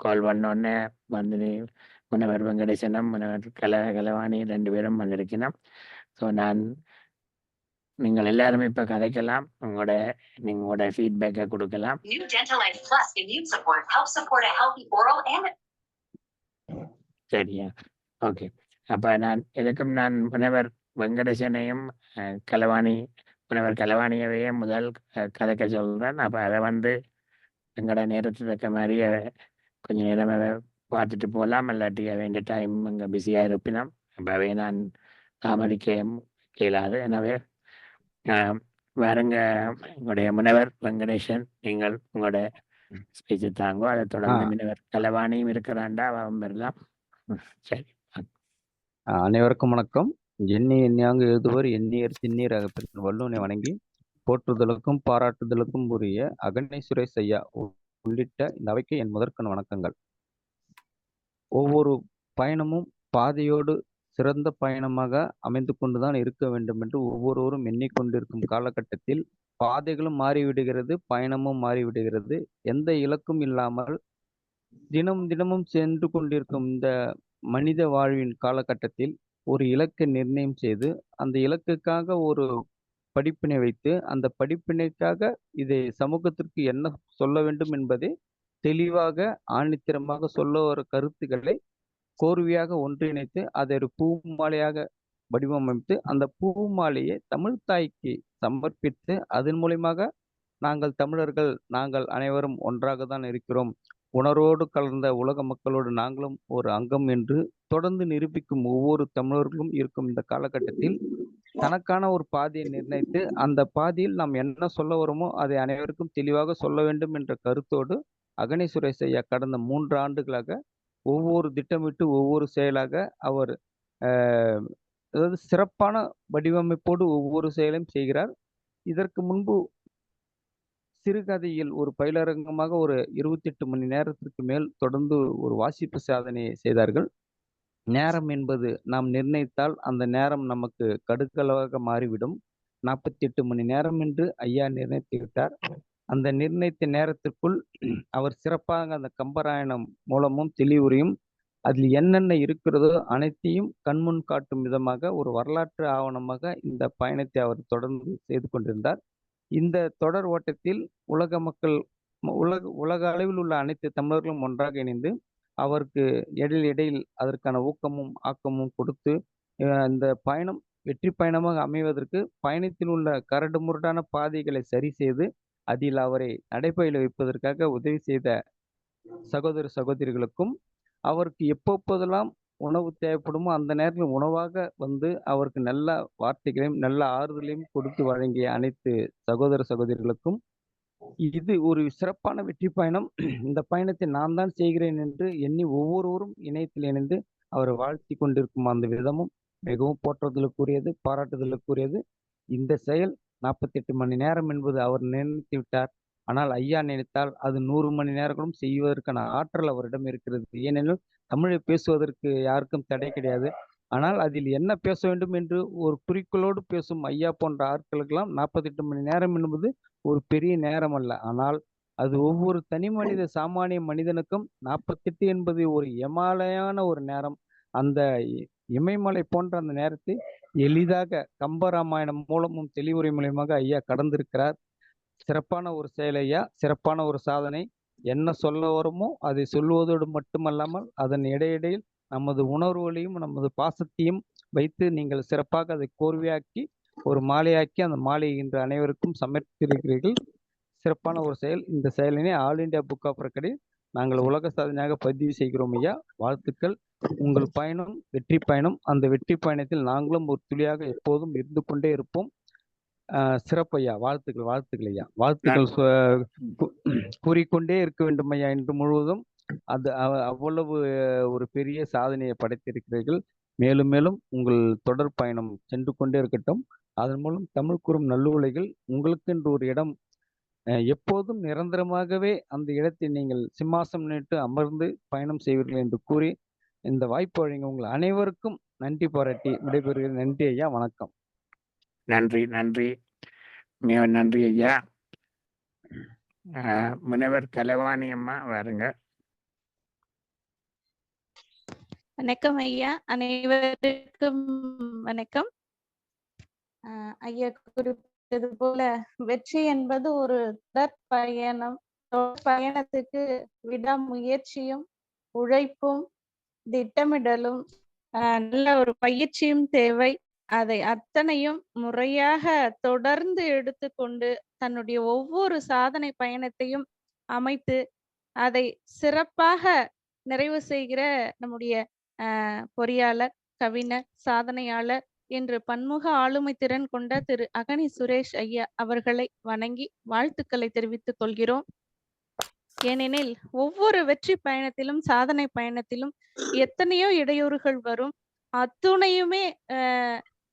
கால் பண்ணோடனே வந்து முனைவர் வெங்கடேசனும் முனைவர் கலவாணி 2 பேரும் வந்திருக்கணும். ஸோ நீங்கள் எல்லாருமே இப்போ கதைக்கலாம், உங்களோட ஃபீட்பேக்கை கொடுக்கலாம். சரியா, ஓகே. அப்போ நான் முனைவர் வெங்கடேசனையும் முனைவர் கலவாணியவையே முதல் கதைக்க சொல்கிறேன். அப்போ அதை எங்களோட நேரத்துக்கு தக்க மாதிரி கொஞ்சம் நேரம் பார்த்துட்டு போகலாம், இல்லாட்டி வேண்டிய டைம் இங்கே பிஸியாக இருப்பினோம். அப்போவே நான் தாமதிக்க இயலாது. எனவே வேறுங்க உங்களுடைய முனைவர் வெங்கடேசன், நீங்கள் உங்களோட ஸ்பீச்சு தாங்கோ. அதை தொடர்ந்து முனைவர் கலவாணியும் இருக்கிறாண்டா, அவன் பெறலாம். சரி, அனைவருக்கும் வணக்கம். எண்ணி எண்ணியாங்கு எழுதுவர் எண்ணியர் திண்ணீர் அகப்பெற்ற வள்ளுவனை வணங்கி போற்றுதலுக்கும் பாராட்டுதலுக்கும் உரிய அகனை சுரேஷ் ஐயா உள்ளிட்ட இந்த அவைக்கு என் முதற்கண் வணக்கங்கள். ஒவ்வொரு பயணமும் பாதையோடு சிறந்த பயணமாக அமைந்து கொண்டுதான் இருக்க வேண்டும் என்று ஒவ்வொருவரும் எண்ணிக்கொண்டிருக்கும் காலகட்டத்தில் பாதைகளும் மாறிவிடுகிறது, பயணமும் மாறிவிடுகிறது. எந்த இலக்கும் இல்லாமல் தினமும் சென்று கொண்டிருக்கும் இந்த மனித வாழ்வின் காலகட்டத்தில் ஒரு இலக்கை நிர்ணயம் செய்து அந்த இலக்குக்காக ஒரு படிப்பினை வைத்து அந்த படிப்பினைக்காக இதை சமூகத்திற்கு என்ன சொல்ல வேண்டும் என்பதை தெளிவாக ஆணித்தரமாக சொல்ல வர கருத்துக்களை கோர்வையாக ஒன்றிணைத்து அதை ஒரு பூ மாலையாக வடிவமைத்து அந்த பூ மாலையை தமிழ் தாய்க்கு சமர்ப்பித்து அதன் மூலமாக நாங்கள் தமிழர்கள், நாங்கள் அனைவரும் ஒன்றாக தான் இருக்கிறோம், உணர்வோடு கலந்த உலக மக்களோடு நாங்களும் ஒரு அங்கம் என்று தொடர்ந்து நிரூபிக்கும் ஒவ்வொரு தமிழர்களும் இருக்கும் இந்த காலகட்டத்தில் தனக்கான ஒரு பாதையை நிர்ணயித்து அந்த பாதையில் நாம் என்ன சொல்ல வரோமோ அதை அனைவருக்கும் தெளிவாக சொல்ல வேண்டும் என்ற கருத்தோடு அகனை சுரேஷ் ஐயா கடந்த 3 ஆண்டுகளாக ஒவ்வொரு திட்டமிட்டு ஒவ்வொரு செயலாக அவர் அதாவது சிறப்பான வடிவமைப்போடு ஒவ்வொரு செயலையும் செய்கிறார். இதற்கு முன்பு சிறுகதையில் ஒரு பயிலரங்கமாக ஒரு 28 மணி நேரத்திற்கு மேல் தொடர்ந்து ஒரு வாசிப்பு சாதனையை செய்தார்கள். நேரம் என்பது நாம் நிர்ணயித்தால் அந்த நேரம் நமக்கு கடுக்களவாக மாறிவிடும். 48 மணி நேரம் என்று ஐயா நிர்ணயித்து விட்டார். அந்த நிர்ணயித்த நேரத்திற்குள் அவர் சிறப்பாக அந்த கம்பராயணம் மூலமும் தெளிவுரையும் அதில் என்னென்ன இருக்கிறதோ அனைத்தையும் கண்முன் காட்டும் விதமாக ஒரு வரலாற்று ஆவணமாக இந்த பயணத்தை அவர் தொடர்ந்து செய்து கொண்டிருந்தார். இந்த தொடர் ஓட்டத்தில் உலக மக்கள் உலக அளவில் உள்ள அனைத்து தமிழர்களும் ஒன்றாக இணைந்து அவருக்கு இடையில் அதற்கான ஊக்கமும் ஆக்கமும் கொடுத்து இந்த பயணம் வெற்றி பயணமாக அமைவதற்கு பயணத்தில் உள்ள கரடு முரடான பாதைகளை சரி செய்து அதில் அவரை நடைபயில வைப்பதற்காக உதவி செய்த சகோதர சகோதரிகளுக்கும் அவருக்கு எப்போதெல்லாம் உணவு தேவைப்படுமோ அந்த நேரத்தில் உணவாக வந்து அவருக்கு நல்ல வார்த்தைகளையும் நல்ல ஆறுதலையும் கொடுத்து வழங்கிய அனைத்து சகோதர சகோதரிகளுக்கும் இது ஒரு சிறப்பான வெற்றி பயணம். இந்த பயணத்தை நான் தான் செய்கிறேன் என்று எண்ணி ஒவ்வொருவரும் இணையத்தில் இணைந்து அவரை வாழ்த்தி கொண்டிருக்கும் அந்த விதமும் மிகவும் போற்றுதலுக்குரியது, பாராட்டுதலுக்குரியது. இந்த செயல் 48 மணி நேரம் என்பது அவர் நினைத்து விட்டார். ஆனால் ஐயா நினைத்தால் அது 100 மணி நேரங்களும் செய்வதற்கான ஆற்றல் அவரிடம் இருக்கிறது. ஏனெனில் தமிழை பேசுவதற்கு யாருக்கும் தடை கிடையாது. ஆனால் அதில் என்ன பேச வேண்டும் என்று ஒரு குறிக்கோளோடு பேசும் ஐயா போன்ற ஆட்களுக்கெல்லாம் 48 மணி நேரம் என்பது ஒரு பெரிய நேரம் அல்ல. ஆனால் அது ஒவ்வொரு தனி மனித சாமானிய மனிதனுக்கும் 48 என்பது ஒரு இமாலயான ஒரு நேரம். அந்த இமயமலை போன்ற அந்த நேரத்தை எளிதாக கம்பராமாயணம் மூலமும் தெளிவுரை மூலமாக ஐயா கடந்திருக்கிறார். சிறப்பான ஒரு செயல் ஐயா, சிறப்பான ஒரு சாதனை. என்ன சொல்ல வருமோ அதை சொல்லுவதோடு மட்டுமல்லாமல் அதன் இடையிடையில் நமது உணர்வுகளையும் நமது பாசத்தையும் வைத்து நீங்கள் சிறப்பாக அதை கோர்வையாக்கி ஒரு மாலையாக்கி அந்த மாலையை இன்று அனைவருக்கும் சமர்ப்பித்திருக்கிறீர்கள். சிறப்பான ஒரு செயல். இந்த செயலினை ஆல் இண்டியா புக் ஆஃப் ரெக்கார்டில் நாங்கள் உலக சாதனையாக பதிவு செய்கிறோம் ஐயா. வாழ்த்துக்கள். உங்கள் பயணம் வெற்றி பயணம். அந்த வெற்றி பயணத்தில் நாங்களும் ஒரு துளியாக எப்போதும் இருந்து கொண்டே இருப்போம். சிறப்பு ஐயா. வாழ்த்துக்கள் ஐயா. வாழ்த்துக்கள் கூறிக்கொண்டே இருக்க வேண்டும் ஐயா. இன்று முழுவதும் அது அவ்வளவு ஒரு பெரிய சாதனையை படைத்திருக்கிறீர்கள். மேலும் மேலும் உங்கள் தொடர் பயணம் சென்று கொண்டே இருக்கட்டும். அதன் மூலம் தமிழ் கூறும் நல்லுலைகள் உங்களுக்கு என்று ஒரு இடம் எப்போதும் நிரந்தரமாகவே அந்த இடத்தை நீங்கள் சிம்மாசனம் அமர்ந்து பயணம் செய்வீர்கள் என்று கூறி இந்த வாய்ப்பு வழங்க உங்கள் அனைவருக்கும் நன்றி பாராட்டி விடைபெறுகிறேன். நன்றி ஐயா. வணக்கம். நன்றி நன்றி நன்றி ஐயா. முனைவர் கலவாணி அம்மா வாருங்க. வணக்கம் ஐயா. அனைவருக்கும் வணக்கம். ஐயா குறிப்பிட்டது போல வெற்றி என்பது ஒரு தொடர் பயணத்துக்கு விடாமுயற்சியும் உழைப்பும் திட்டமிடலும் நல்ல ஒரு பயிற்சியும் தேவை. அதை அத்தனையும் முறையாக தொடர்ந்து எடுத்துக்கொண்டு தன்னுடைய ஒவ்வொரு சாதனை பயணத்தையும் அமைத்து அதை சிறப்பாக நிறைவு செய்கிற நம்முடைய பொறியாளர், கவிஞர், சாதனையாளர் என்று பன்முக ஆளுமை திறன் கொண்ட திரு அகனி சுரேஷ் ஐயா அவர்களை வணங்கி வாழ்த்துக்களை தெரிவித்துக் கொள்கிறோம். ஏனெனில் ஒவ்வொரு வெற்றி பயணத்திலும் சாதனை பயணத்திலும் எத்தனையோ இடையூறுகள் வரும். அத்துணையுமே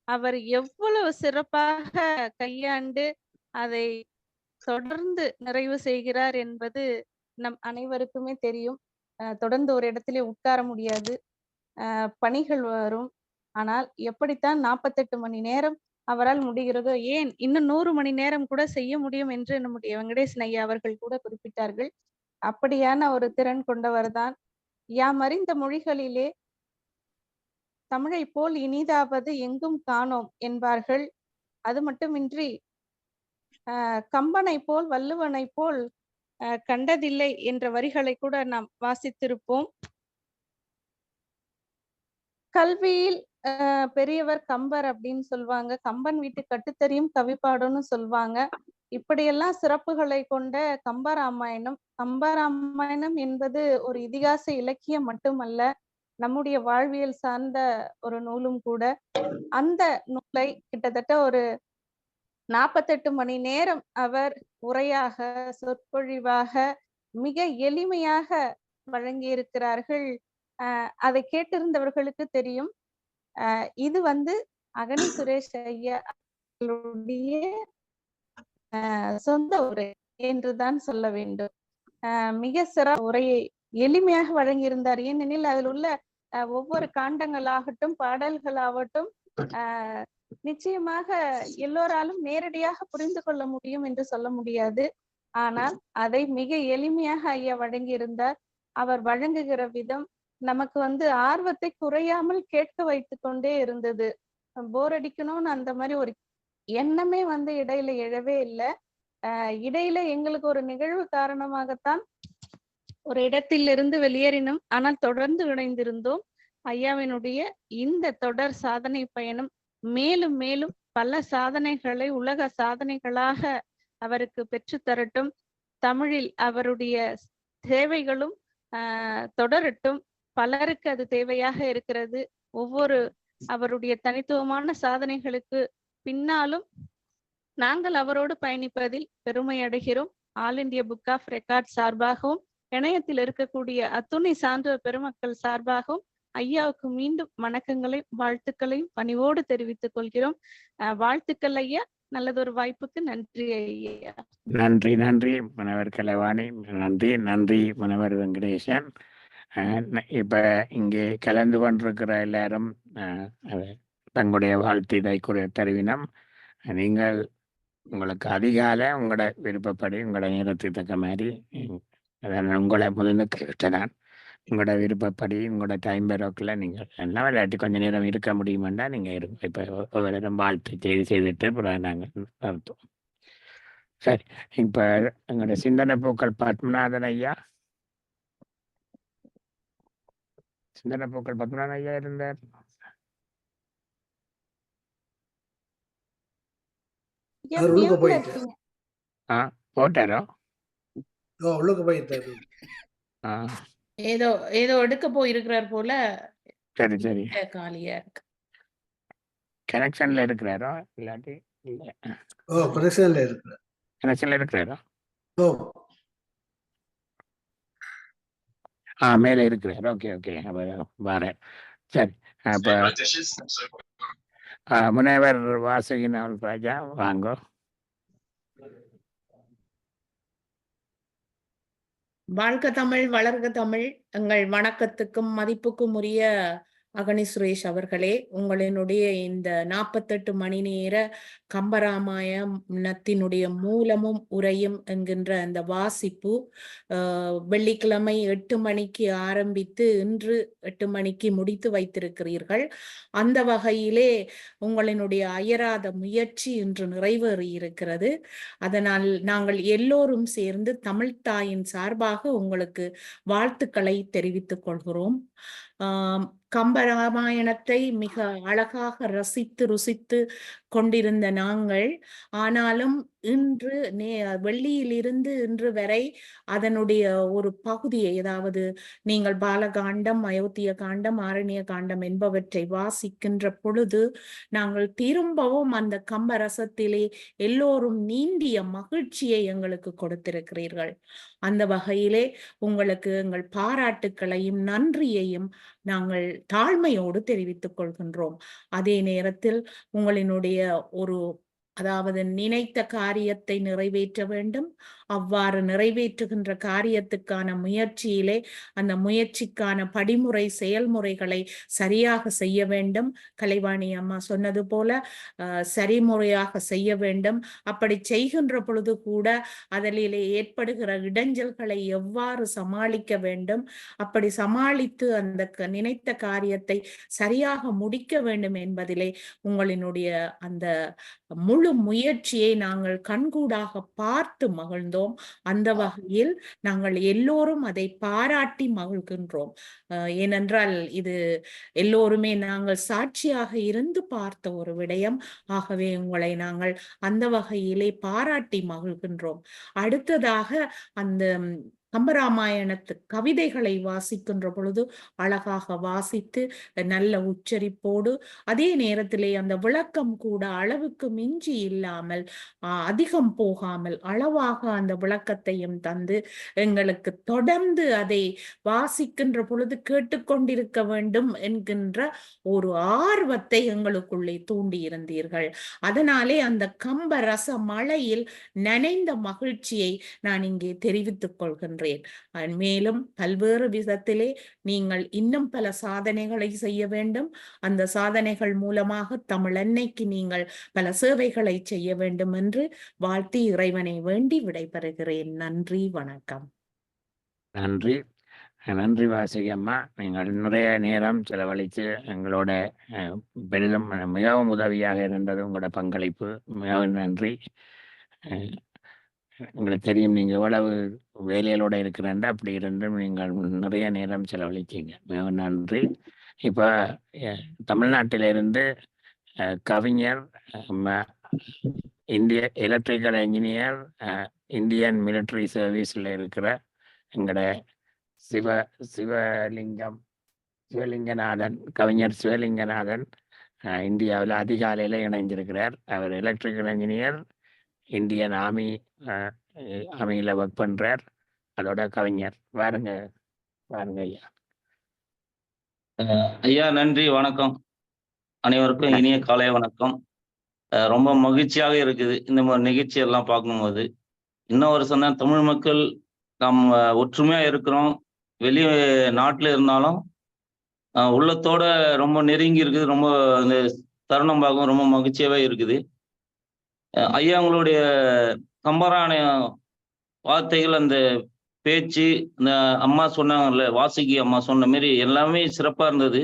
அவர் எவ்வளவு சிறப்பாக கையாண்டு அதை தொடர்ந்து நிறைவு செய்கிறார் என்பது நம் அனைவருக்குமே தெரியும். தொடர்ந்து ஒரு இடத்திலே உட்கார முடியாது, பணிகள் வரும். ஆனால் எப்படித்தான் 48 மணி நேரம் அவரால் முடிகிறதோ, ஏன் இன்னும் 100 மணி நேரம் கூட செய்ய முடியும் என்று நம்முடைய வெங்கடேசன் ஐயா அவர்கள் கூட குறிப்பிட்டார்கள். அப்படியான ஒரு திறன் கொண்டவர்தான். யாம் அறிந்த மொழிகளிலே தமிழை போல் இனிதாவது எங்கும் காணோம் என்பார்கள். அது மட்டுமின்றி கம்பனை போல் வள்ளுவனை போல் கண்டதில்லை என்ற வரிகளை கூட நாம் வாசித்திருப்போம். கல்வியில் பெரியவர் கம்பர் அப்படின்னு சொல்லுவாங்க. கம்பன் வீட்டு கட்டுத்தறியும் கவிப்பாடுன்னு சொல்லுவாங்க. இப்படியெல்லாம் சிறப்புகளை கொண்ட கம்பராமாயணம் என்பது ஒரு இதிகாச இலக்கியம் மட்டுமல்ல, நம்முடைய வாழ்வியல் சார்ந்த ஒரு நூலும் கூட. அந்த நூலை கிட்டத்தட்ட ஒரு 48 மணி நேரம் அவர் உரையாக, சொற்பொழிவாக, மிக எளிமையாக வழங்கியிருக்கிறார்கள். அதை கேட்டிருந்தவர்களுக்கு தெரியும். இது அகனி சுரேஷ் ஐயா அவர்களுடைய சொந்த உரை என்றுதான் சொல்ல வேண்டும். மிக சிறந்த உரையை எளிமையாக வழங்கியிருந்தார். ஏனெனில் அதில் உள்ள ஒவ்வொரு காண்டங்களாகட்டும், பாடல்களாகட்டும் நிச்சயமாக எல்லோராலும் நேரடியாக புரிந்து கொள்ள முடியும் என்று சொல்ல முடியாது. ஆனால் அதை மிக எளிமையாக ஐயா வழங்கியிருந்தார். அவர் வழங்குகிற விதம் நமக்கு ஆர்வத்தை குறையாமல் கேட்க வைத்து கொண்டே இருந்தது. போர் அடிக்கணும்னு அந்த மாதிரி ஒரு எண்ணமே இடையில எழவே இல்லை. இடையில எங்களுக்கு ஒரு நிகழ்வு காரணமாகத்தான் ஒரு இடத்திலிருந்து வெளியேறினோம். ஆனால் தொடர்ந்து இணைந்திருந்தோம். ஐயாவினுடைய இந்த தொடர் சாதனை பயணம் மேலும் மேலும் பல சாதனைகளை உலக சாதனைகளாக அவருக்கு பெற்று தரட்டும். தமிழில் அவருடைய சேவைகளும் தொடரட்டும். பலருக்கு அது தேவையாக இருக்கிறது. ஒவ்வொரு அவருடைய தனித்துவமான சாதனைகளுக்கு பின்னாலும் நாங்கள் அவரோடு பயணிப்பதில் பெருமை அடைகிறோம். All India book of record சார்பாகவும் இணையத்தில் இருக்கக்கூடிய அத்துணை சான்றோர் பெருமக்கள் சார்பாகவும் ஐயாவுக்கு மீண்டும் வணக்கங்களையும் வாழ்த்துக்களையும் பணிவோடு தெரிவித்துக் கொள்கிறோம். வாழ்த்துக்கள் ஐயா. நல்லதொரு வாய்ப்புக்கு நன்றி ஐயா. நன்றி நன்றி முனைவர் கலைவாணி. நன்றி நன்றி முனைவர் வெங்கடேசன். இப்ப இங்கே கலந்து கொண்டிருக்கிற எல்லாரும் தங்களுடைய வாழ்த்தினை தருவினம். நீங்கள் உங்களுக்கு அதிகாலை உங்களோட விருப்பப்படி உங்களோட நேரத்துக்கு தக்க மாதிரி உங்களை முதல்ல கேட்டேன். உங்களோட விருப்பப்படி உங்களோட டைம் பெரோக்கில் நீங்கள் என்ன விளையாட்டு கொஞ்சம் நேரம் இருக்க முடியுமெண்டா நீங்கள் இருங்க. இப்போ ஒவ்வொரு நேரம் வாழ்த்து செய்துட்டு அப்புறம் நாங்கள் நடத்துவோம். சரி, இப்போ எங்களோட சிந்தனை பூக்கள் பத்மநாதன் ஐயா, சிந்தனை பூக்கள் பத்மநாதன் ஐயா இருந்தார். போட்டாரோ? ஏதோ ஏதோ எடுக்க போயிருக்கிறார் போல. சரி சரி, காலியா இருக்கு. கனெக்ஷன்ல இருக்கிறாரோ இல்லாட்டி இல்ல? கனெக்ஷன்ல இருக்கிறாரோ? மேல இருக்கிறார். ஓகே ஓகே, வரேன். சரி, அப்ப முனைவர் வாசுகினால் ராஜா வாங்கோ. வாழ்க தமிழ், வளர்க தமிழ். எங்கள் வணக்கத்துக்கும் மதிப்புக்கும் உரிய அகனி சுரேஷ் அவர்களே, உங்களினுடைய இந்த 48 மணி நேர கம்பராமாயணத்தினுடைய மூலமும் உரையும் என்கின்ற அந்த வாசிப்பு வெள்ளிக்கிழமை 8 மணிக்கு ஆரம்பித்து இன்று 8 மணிக்கு முடித்து வைத்திருக்கிறீர்கள். அந்த வகையிலே உங்களினுடைய அயராத முயற்சி இன்று நிறைவேறி இருக்கிறது. அதனால் நாங்கள் எல்லோரும் சேர்ந்து தமிழ்த்தாயின் சார்பாக உங்களுக்கு வாழ்த்துக்களை தெரிவித்துக் கொள்கிறோம். கம்பராமாயணத்தை மிக அழகாக ரசித்து ருசித்து கொண்டிருந்த நாங்கள், ஆனாலும் இன்று வெள்ளியிலிருந்து இன்று வரை அதனுடைய ஒரு பகுதியை, அதாவது நீங்கள் பாலகாண்டம், அயோத்திய காண்டம், ஆரண்ய காண்டம் என்பவற்றை வாசிக்கின்ற பொழுது நாங்கள் திரும்பவும் அந்த கம்பரசத்திலே எல்லோரும் நீண்டிய மகிழ்ச்சியை எங்களுக்கு கொடுத்திருக்கிறீர்கள். அந்த வகையிலே உங்களுக்கு எங்கள் பாராட்டுக்களையும் நன்றியையும் நாங்கள் தாழ்மையோடு தெரிவித்துக் கொள்கின்றோம். அதே நேரத்தில் உங்களினுடைய அதாவது நினைத்த காரியத்தை நிறைவேற்ற வேண்டும். அவ்வாறு நிறைவேற்றுகின்ற காரியத்துக்கான முயற்சியிலே அந்த முயற்சிக்கான படிமுறை செயல்முறைகளை சரியாக செய்ய வேண்டும். கலைவாணி அம்மா சொன்னது போல சரிமுறையாக செய்ய வேண்டும். அப்படி செய்கின்ற பொழுது கூட அதிலே ஏற்படுகிற இடைஞ்சல்களை எவ்வாறு சமாளிக்க வேண்டும், அப்படி சமாளித்து அந்த நினைத்த காரியத்தை சரியாக முடிக்க வேண்டும் என்பதிலே உங்களினுடைய அந்த முழு முயற்சியை நாங்கள் கண்கூடாக பார்த்து மகிழ்ந்தோம். அந்த வகையில் நாங்கள் எல்லோரும் அதை பாராட்டி மகிழ்கின்றோம். ஏனென்றால் இது எல்லோருமே நாங்கள் சாட்சியாக இருந்து பார்த்த ஒரு விடயம். ஆகவே உங்களை நாங்கள் அந்த வகையிலே பாராட்டி மகிழ்கின்றோம். அடுத்ததாக அந்த கம்பராமாயணத்து கவிதைகளை வாசிக்கின்ற பொழுது அழகாக வாசித்து நல்ல உச்சரிப்போடு, அதே நேரத்திலே அந்த விளக்கம் கூட அளவுக்கு மிஞ்சி இல்லாமல் அதிகம் போகாமல் அளவாக அந்த விளக்கத்தையும் தந்து எங்களுக்கு தொடர்ந்து அதை வாசிக்கின்ற பொழுது கேட்டுக்கொண்டிருக்க வேண்டும் என்கின்ற ஒரு ஆர்வத்தை எங்களுக்குள்ளே தூண்டி இருந்தீர்கள். அதனாலே அந்த கம்ப ரச மழையில் நனைந்த மகிழ்ச்சியை நான் இங்கே தெரிவித்துக் கொள்கின்றேன். மேலும் பல்வேறு விதத்திலே நீங்கள் இன்னும் பல சாதனைகளை செய்ய வேண்டும். அந்த சாதனைகள் மூலமாக தமிழன்னைக்கு நீங்கள் பல சேவைகளை செய்ய வேண்டும் என்று வாழ்த்தி இறைவனை வேண்டி விடைபெறுகிறேன். நன்றி, வணக்கம். நன்றி. நன்றி வாசுகி அம்மா. நீங்கள் நிறைய நேரம் செலவழித்து எங்களோட பெரிதும் மிகவும் உதவியாக இருந்தது உங்களோட பங்களிப்பு. மிகவும் நன்றி. உங்களுக்கு தெரியும் நீங்கள் எவ்வளவு வேலைகளோட இருக்கிறேன், அப்படி இருந்தும் நீங்கள் நிறைய நேரம் செலவழிச்சீங்க. மிகவும் நன்றி. இப்போ தமிழ்நாட்டிலிருந்து கவிஞர், இந்திய எலக்ட்ரிக்கல் இன்ஜினியர், இந்தியன் மிலிட்ரி சர்வீஸில் இருக்கிற எங்களோட சிவலிங்கநாதன், கவிஞர் சிவலிங்கநாதன் இந்தியாவில் அதிகாலையில் இணைஞ்சிருக்கிறார். அவர் எலக்ட்ரிக்கல் இன்ஜினியர், இந்தியன் ஆர்மியில் ஒர்க் பண்ணுறார். அதோட கவிஞர். வாருங்க ஐயா. ஐயா நன்றி, வணக்கம். அனைவருக்கும் இனிய காலை வணக்கம். ரொம்ப மகிழ்ச்சியாக இருக்குது இந்த மாதிரி நிகழ்ச்சி எல்லாம் பார்க்கும்போது. இன்னும் ஒரு சொன்ன தமிழ் மக்கள் நம்ம ஒற்றுமையா இருக்கிறோம். வெளி நாட்டில் இருந்தாலும் உள்ளத்தோட ரொம்ப நெருங்கி இருக்குது. ரொம்ப இந்த தருணம் பார்க்கும் ரொம்ப மகிழ்ச்சியாவே இருக்குது. ஐயா உங்களுடைய கம்பராமாயண வார்த்தைகள், அந்த பேச்சு, இந்த அம்மா சொன்னாங்கல்ல, வாசுகி அம்மா சொன்ன மாரி எல்லாமே சிறப்பா இருந்தது.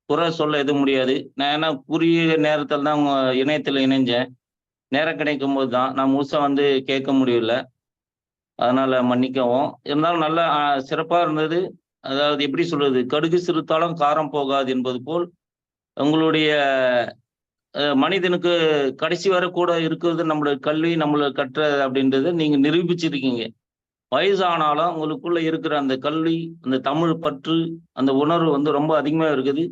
குறை சொல்ல எதுவும் முடியாது. நான் ஏன்னா குறுகிய நேரத்தில் தான் உங்க இணையத்தில் இணைஞ்சேன். நேரம் கிடைக்கும் போது தான் நான் முழுசா கேட்க முடியல, அதனால மன்னிக்கவும். இருந்தாலும் நல்லா சிறப்பா இருந்தது. அதாவது எப்படி சொல்றது, கடுகு சிறுத்தாலும் காரம் போகாது என்பது போல் உங்களுடைய மனிதனுக்கு கடைசி வரை கூட இருக்கிறது நம்மளுடைய கல்வி, நம்மளை கற்ற அப்படின்றது நீங்க நிரூபிச்சிருக்கீங்க. வயசானாலும் உங்களுக்குள்ள இருக்கிற அந்த கல்வி, அந்த தமிழ் பற்று, அந்த உணர்வு ரொம்ப அதிகமா இருக்குது.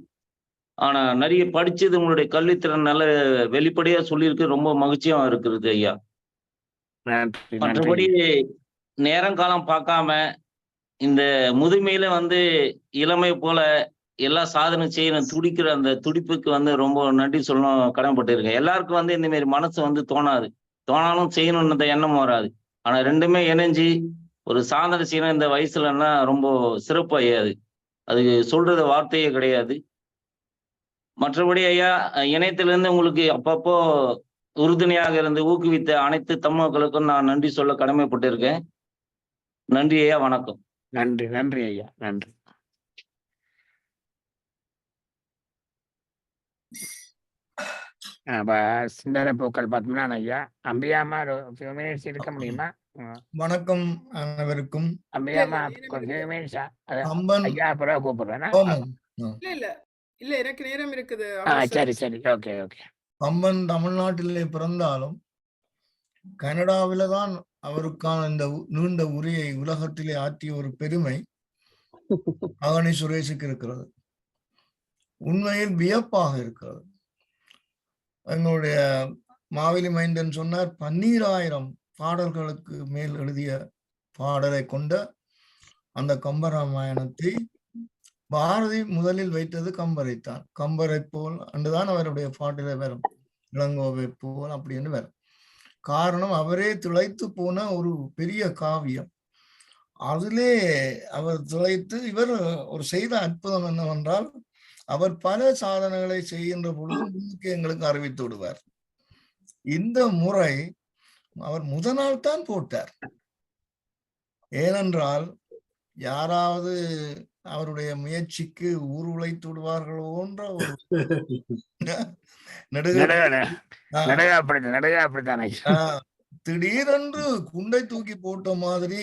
ஆனா நிறைய படிச்சது உங்களுடைய கல்வித்திறன் நல்ல வெளிப்படையா சொல்லியிருக்கு. ரொம்ப மகிழ்ச்சியா இருக்கிறது ஐயா. மற்றபடி நேரங்காலம் பார்க்காம இந்த முதுமையில இளமை போல எல்லா சாதனை செய்யணும் துடிக்கிற அந்த துடிப்புக்கு ரொம்ப நன்றி சொல்லணும், கடமைப்பட்டு இருக்கேன். எல்லாருக்கும் இந்த மாதிரி மனசு தோணாது. தோணாலும் செய்யணும்னு அந்த எண்ணம் வராது. ஆனா ரெண்டுமே இணைஞ்சு ஒரு சாதனை செய்யணும் இந்த வயசுலன்னா ரொம்ப சிறப்பு ஐயாது. அது சொல்றது வார்த்தையே கிடையாது. மற்றபடி ஐயா, இணையத்திலிருந்து உங்களுக்கு அப்பப்போ உறுதுணையாக இருந்து ஊக்குவித்த அனைத்து தமிழ் மக்களுக்கும் நான் நன்றி சொல்ல கடமைப்பட்டிருக்கேன். நன்றி ஐயா, வணக்கம். நன்றி நன்றி ஐயா, நன்றி. சிந்தனை பூக்கள் பத்மநாதன் ஐயா. அம்பியாமா ஒரு few minutes இருக்க முடியுமா? வணக்கம் அனைவருக்கும். அம்பியாமா few minutes அம்பன் ஐயா அப்புறம் கூப்பிடுறேன். ஆமாம். இல்ல எனக்கு நேரம் இருக்குது. சரி சரி, ஓகே ஓகே. அம்பன் தமிழ்நாட்டிலே பிறந்தாலும் கனடாவில தான் அவருக்கான இந்த நீண்ட உரையை உலகத்திலே ஆற்றிய ஒரு பெருமை அகனி சுரேஷுக்கு இருக்கிறது. உண்மையில் வியப்பாக இருக்கிறது. எங்களுடைய மாவிலி மைந்தன் சொன்னார், 12,000 பாடல்களுக்கு மேல் எழுதிய பாடலை கொண்ட அந்த கம்பராமாயணத்தை பாரதி முதலில் வைத்தது கம்பரைத்தான். கம்பரை போல் அன்றுதான் அவருடைய பாட்டிலே வரும், இளங்கோவை போல் அப்படின்னு வரும். காரணம், அவரே திளைத்து போன ஒரு பெரிய காவியம். அதிலே அவர் திளைத்து, இவர் ஒரு செய்த அற்புதம் என்னவென்றால், அவர் பல சாதனைகளை செய்கின்ற பொழுது முன்னுக்கு எங்களுக்கு அறிவித்து விடுவார். இந்த முறை அவர் முதல் நாள் தான் போட்டார். ஏனென்றால் யாராவது அவருடைய முயற்சிக்கு ஊர் உழைத்து விடுவார்களோன்ற ஒரு திடீரென்று குண்டை தூக்கி போட்ட மாதிரி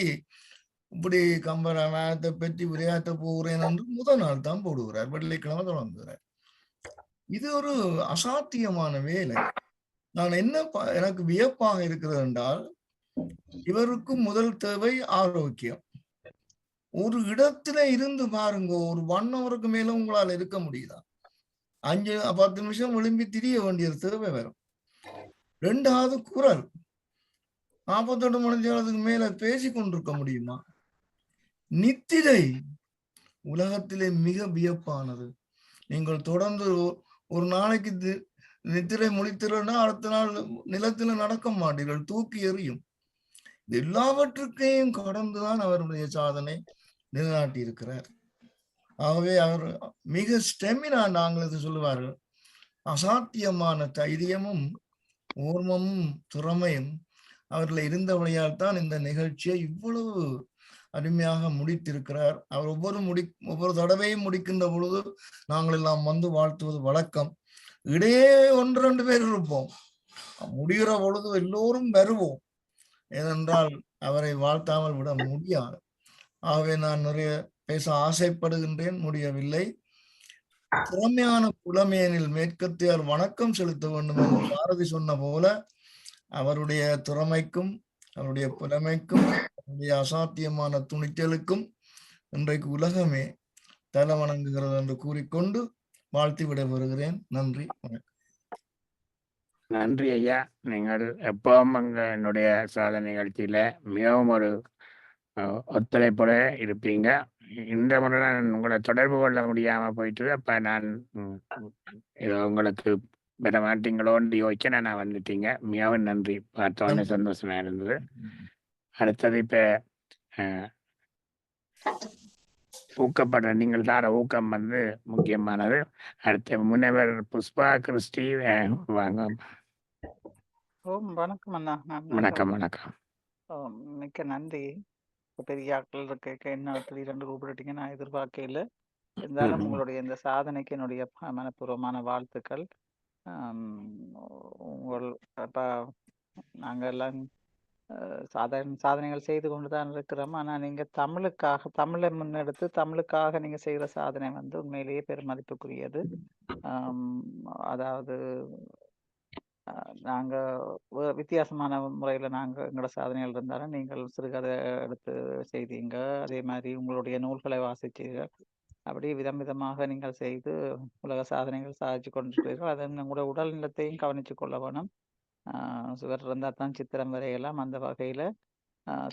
இப்படி கம்பராமாயணத்தை பற்றி விளையாட்ட போகிறேன் என்று முதல் நாள் தான் போடுகிறார். வெள்ளிக்கிழமை தொடங்குகிறார். இது ஒரு அசாத்தியமான வேலை. நான் என்ன எனக்கு வியப்பாக இருக்கிறது என்றால், இவருக்கு முதல் தேவை ஆரோக்கியம். ஒரு இடத்துல இருந்து பாருங்க, ஒரு 1 ஹவருக்கு மேல உங்களால் இருக்க முடியுதா? 5-10 நிமிஷம் விளிம்பி திரிய வேண்டிய தேவை வரும். 2வது குரல், 48 மணி நேரத்துக்கு மேல பேசி கொண்டிருக்க முடியுமா? நித்திரை உலகத்திலே மிக வியப்பானது. நீங்கள் தொடர்ந்து ஒரு நாளைக்கு நித்திரை முடித்திரன்னா அடுத்த நாள் நிலத்துல நடக்க மாட்டீர்கள், தூக்கி எறியும். எல்லாவற்றுக்கையும் கடந்துதான் அவருடைய சாதனை நிலைநாட்டி இருக்கிறார். ஆகவே அவர் மிக ஸ்டெமினா, ஆங்கிலத்தை சொல்லுவார்கள், அசாத்தியமான தைரியமும் ஓர்மமும் திறமையும் அவர்ல இருந்தவளையால் தான் இந்த நிகழ்ச்சியை இவ்வளவு அருமையாக முடித்திருக்கிறார். அவர் ஒவ்வொரு தடவையும் முடிக்கின்ற பொழுது நாங்கள் எல்லாம் வந்து வாழ்த்துவது வழக்கம். இடையே 1-2 பேர் இருப்போம், முடிகிற பொழுது எல்லோரும் வருவோம். ஏனென்றால் அவரை வாழ்த்தாமல் விட முடியாது. ஆகவே நான் நிறைய பேச ஆசைப்படுகின்றேன், முடியவில்லை. திறமையான புலமையனில் மேற்கத்தியார் வணக்கம் செலுத்த வேண்டும் என்று பாரதி சொன்ன போல, அவருடைய திறமைக்கும் அவருடைய புலமைக்கும் அவருடைய அசாத்தியமான துணிச்சலுக்கும் இன்றைக்கு உலகமே தலை வணங்குகிறது என்று கூறிக்கொண்டு வாழ்த்தி விட வருகிறேன். நன்றி, வணக்கம். நன்றி ஐயா. நீங்கள் எப்பவும் என்னுடைய சாதனை நிகழ்ச்சியில மிகவும் ஒரு ஒத்துழைப்போட இருப்பீங்க. இந்த முறை நான் உங்களை தொடர்பு கொள்ள முடியாம போயிட்டு, அப்ப நான் ஏதோ உங்களுக்கு பெற மாட்டீங்களோன்னு யோசிக்க நான் வந்துட்டீங்க. மிகவும் நன்றி. பார்த்தோன்னே சந்தோஷமா இருந்தது. அடுத்தது இப்ப ஊக்கப்படுற நீங்கள் தார ஊக்கம் முக்கியமானது. அடுத்த முனைவர் புஷ்பா கிறிஸ்டி வாங்க. வணக்கம் அண்ணா. வணக்கம் வணக்கம். மிக்க நன்றி. பெரிய ஆட்கள் இருக்க என்ன திடீரென்று கூப்பிட்டுட்டீங்க, நான் எதிர்பார்க்கல. இருந்தாலும் உங்களுடைய இந்த சாதனைக்கு என்னுடைய மனப்பூர்வமான வாழ்த்துக்கள். நாங்க எல்லாம் சாதனைகள் செய்து கொண்டுதான் இருக்கிறோம். ஆனா நீங்க தமிழை முன்னெடுத்து தமிழுக்காக நீங்க செய்யற சாதனை உண்மையிலேயே பெருமதிப்புக்குரியது. அதாவது நாங்க வித்தியாசமான முறையில எங்களோட சாதனைகள் இருந்தாலும் நீங்கள் சிறுகதை எடுத்து செய்தீங்க. அதே மாதிரி உங்களுடைய நூல்களை வாசிச்சீர்கள். அப்படி விதம் விதமாக நீங்கள் செய்து உலக சாதனைகள் சாதிச்சு கொண்டிருக்கிறீர்கள். அது உங்களோட உடல் நிலத்தையும் கவனிச்சு கொள்ள வேணும். சுவர் இருந்தால் தான் சித்திரம் வரையலாம். அந்த வகையில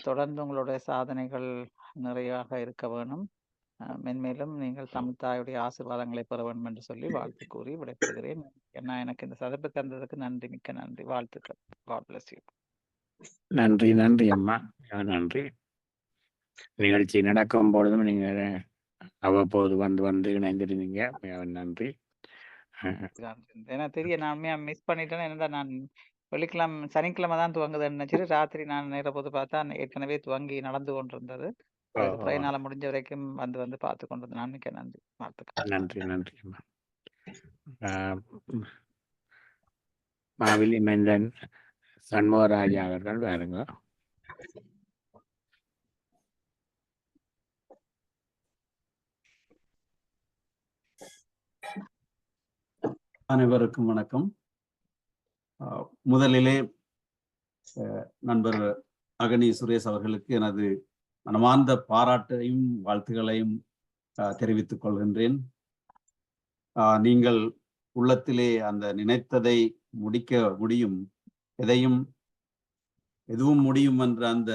தொடர்ந்து உங்களுடைய சாதனைகள் நிறைவாக இருக்க வேணும். மென்மேலும் நீங்கள் தமிழ் தாயுடைய ஆசீர்வாதங்களை பெற வேண்டும் என்று சொல்லி வாழ்த்து கூறி விடைபெறுகிறேன். ஏன்னா எனக்கு இந்த சந்தர்ப்பத்தை தந்ததுக்கு நன்றி, மிக்க நன்றி, வாழ்த்துக்கள். God bless you. நன்றி நன்றி அம்மா, நன்றி. நிகழ்ச்சி நடக்கும் பொழுதும் நீங்க அவ்வப்போது வந்து இணைந்திருந்தீங்க. நன்றி. ஏன்னா தெரியும் நான் உண்மையா மிஸ் பண்ணிட்டேன்னு என்னடா நான் வெள்ளிக்கிழமை சனிக்கிழமை தான் துவங்குதுன்னு நினைச்சிட்டு ராத்திரி நான் நேர போது பார்த்தா ஏற்கனவே துவங்கி நடந்து கொண்டிருந்தது. அதுக்கு பிறகு என்னால் முடிஞ்ச வரைக்கும் வந்து பார்த்து கொண்டிருந்தேன். நான் மிக்க நன்றி. வாழ்த்துக்கள். நன்றி நன்றி. மாவிலி மந்தன் சண்முகராஜா அவர்கள் வேறுங்க. அனைவருக்கும் வணக்கம். முதலிலே நண்பர் அகனி சுரேஷ் அவர்களுக்கு எனது மனமார்ந்த பாராட்டையும் வாழ்த்துக்களையும் தெரிவித்துக் கொள்கின்றேன். நீங்கள் உள்ளத்திலே அந்த நினைத்ததை முடிக்க முடியும், எதுவும் முடியும் என்ற அந்த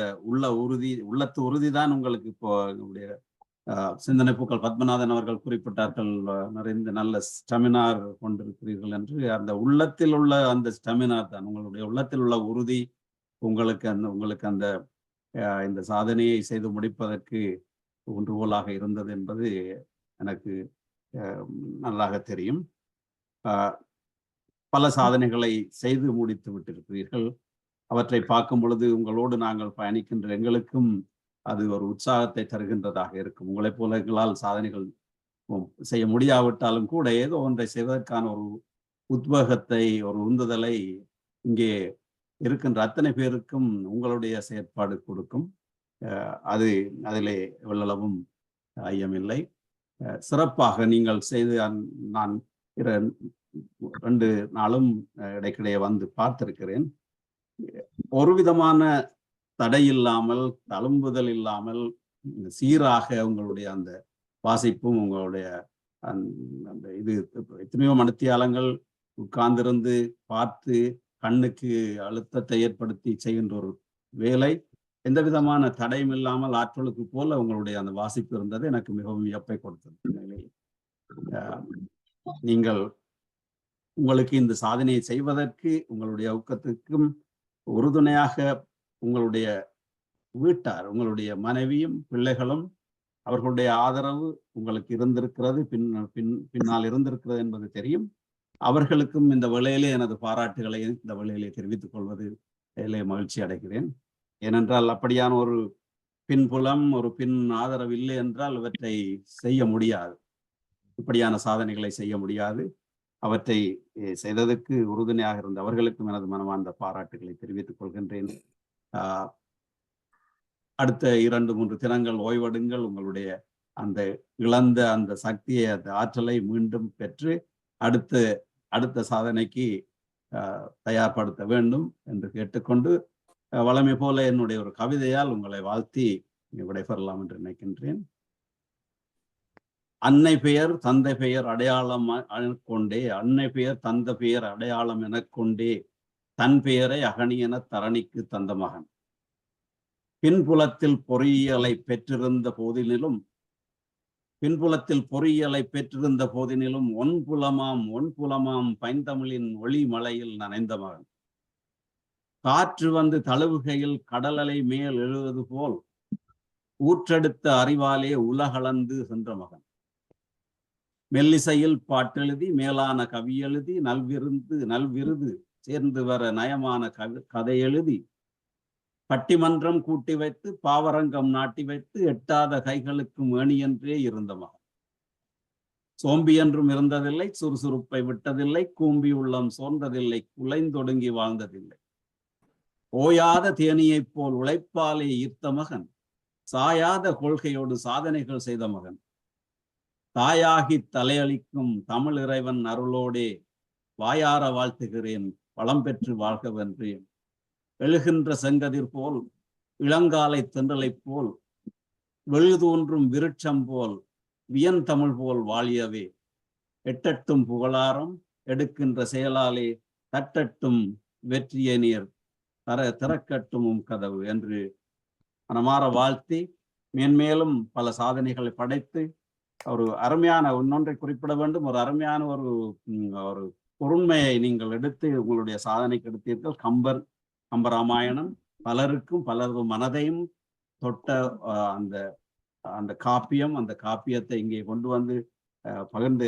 உள்ளத்து உறுதிதான் உங்களுக்கு இப்போ உங்களுடைய சிந்தனை பூக்கள் பத்மநாதன் அவர்கள் குறிப்பிட்டார்கள். நிறைந்த நல்ல ஸ்டெமினார் கொண்டிருக்கிறீர்கள் என்று. அந்த உள்ளத்தில் உள்ள அந்த ஸ்டெமினார் தான், உங்களுடைய உள்ளத்தில் உள்ள உறுதி உங்களுக்கு அந்த இந்த சாதனையை செய்து முடிப்பதற்கு ஒன்றுகோலாக இருந்தது என்பது எனக்கு நல்லாக தெரியும். பல சாதனைகளை செய்து முடித்து விட்டிருக்கிறீர்கள். அவற்றை பார்க்கும் பொழுது உங்களோடு நாங்கள் பயணிக்கின்ற எங்களுக்கும் அது ஒரு உற்சாகத்தை தருகின்றதாக இருக்கும். உங்களைப் போல எங்களால் சாதனைகள் செய்ய முடியாவிட்டாலும் கூட ஏதோ ஒன்றை செய்வதற்கான ஒரு உத்வேகத்தை, ஒரு உந்துதலை இங்கே இருக்கின்ற அத்தனை பேருக்கும் உங்களுடைய செயற்பாடு கொடுக்கும். அதிலே எவ்வளவும் ஐயமில்லை. சிறப்பாக நீங்கள் செய்து நான் 2 நாளும் இடைக்கிடையே வந்து பார்த்திருக்கிறேன். ஒரு விதமான தடை இல்லாமல், தழும்புதல் இல்லாமல் சீராக உங்களுடைய அந்த வாசிப்பும் உங்களுடைய அந்த இது எத்தனையோ மணித்தியாலங்கள் உட்கார்ந்திருந்து பார்த்து கண்ணுக்கு அழுத்தத்தை ஏற்படுத்தி செய்கின்ற ஒரு வேலை எந்த விதமான தடையும் இல்லாமல் ஆற்றலுக்கு போல உங்களுடைய அந்த வாசிப்பு இருந்தது எனக்கு மிகவும் வியப்பை கொடுத்தது. நீங்கள் உங்களுக்கு இந்த சாதனையை செய்வதற்கு உங்களுடைய ஊக்கத்துக்கும் உறுதுணையாக உங்களுடைய வீட்டார், உங்களுடைய மனைவியும் பிள்ளைகளும் அவர்களுடைய ஆதரவு உங்களுக்கு இருந்திருக்கிறது, பின்னால் இருந்திருக்கிறது என்பது தெரியும். அவர்களுக்கும் இந்த வேளையிலே எனது பாராட்டுகளை இந்த வேளையிலே தெரிவித்துக் கொள்வது மகிழ்ச்சி அடைகிறேன். ஏனென்றால் அப்படியான ஒரு பின்புலம், ஒரு பின் ஆதரவு இல்லை என்றால் இவற்றை செய்ய முடியாது, இப்படியான சாதனைகளை செய்ய முடியாது. அவற்றை செய்ததற்கு உறுதுணையாக இருந்த அவர்களுக்கும் எனது மனமார்ந்த பாராட்டுகளை தெரிவித்துக் கொள்கின்றேன். அடுத்த 2-3 தினங்கள் ஓய்வெடுங்கள். உங்களுடைய அந்த இழந்த அந்த சக்தியை, அந்த ஆற்றலை மீண்டும் பெற்று அடுத்த சாதனைக்கு தயார்படுத்த வேண்டும் என்று கேட்டுக்கொண்டு வளமை போல என்னுடைய ஒரு கவிதையால் உங்களை வாழ்த்தி விடைபெறலாம் என்று நினைக்கின்றேன். அன்னை பெயர் தந்தை பெயர் அடையாளம் கொண்டே, அன்னை பெயர் தந்தை பெயர் அடையாளம் எனக் கொண்டே, தன் பெயரை அகனி என தரணிக்கு தந்த மகன். பின்புலத்தில் பொறியியலை பெற்றிருந்த போதினிலும் ஒன்புலமாம் பைந்தமிழின் ஒளி மலையில் நனைந்த மகன். காற்று வந்து தழுவுகையில் கடலலை மேல் எழுவது போல் ஊற்றெடுத்த அறிவாலே உலகளந்து சென்ற மகன். மெல்லிசையில் பாட்டெழுதி மேலான கவி எழுதி நல்விருது சேர்ந்து வர நயமான கதை எழுதி பட்டிமன்றம் கூட்டி வைத்து பாவரங்கம் நாட்டி வைத்து எட்டாத கைகளுக்கு மேணியென்றே இருந்த மகன். சோம்பி என்றும் இருந்ததில்லை, சுறுசுறுப்பை விட்டதில்லை, கூம்பி உள்ளம் சோர்ந்ததில்லை, குலைந்தொடுங்கி வாழ்ந்ததில்லை. ஓயாத தேனியைப் போல் உழைப்பாலே ஈர்த்த மகன், சாயாத கொள்கையோடு சாதனைகள் செய்த மகன். தாயாகி தலையளிக்கும் தமிழ் இறைவன் அருளோடே வாயார வாழ்த்துகிறேன், வளம் பெற்று வாழ்கவென்றேன். எழுகின்ற செங்கதிர் போல், இளங்காலை தென்றலைப் போல், வெழுதோன்றும் விருட்சம் போல், வியன்தமிழ் போல் வாழியவே. எட்டட்டும் புகழாரம் எடுக்கின்ற செயலாலே தட்டட்டும் வெற்றிய நீர் திறக்கட்டும் கதவு என்று மனமாற வாழ்த்தி, மேன்மேலும் பல சாதனைகளை படைத்து ஒரு அருமையான இன்னொன்றை குறிப்பிட வேண்டும். ஒரு அருமையான ஒரு பொருண்மையை நீங்கள் எடுத்து உங்களுடைய சாதனைக்கு எடுத்தீர்கள். கம்பராமாயணம் பலருக்கும் பலரது மனதையும் தொட்ட அந்த காப்பியம், அந்த காப்பியத்தை இங்கே கொண்டு வந்து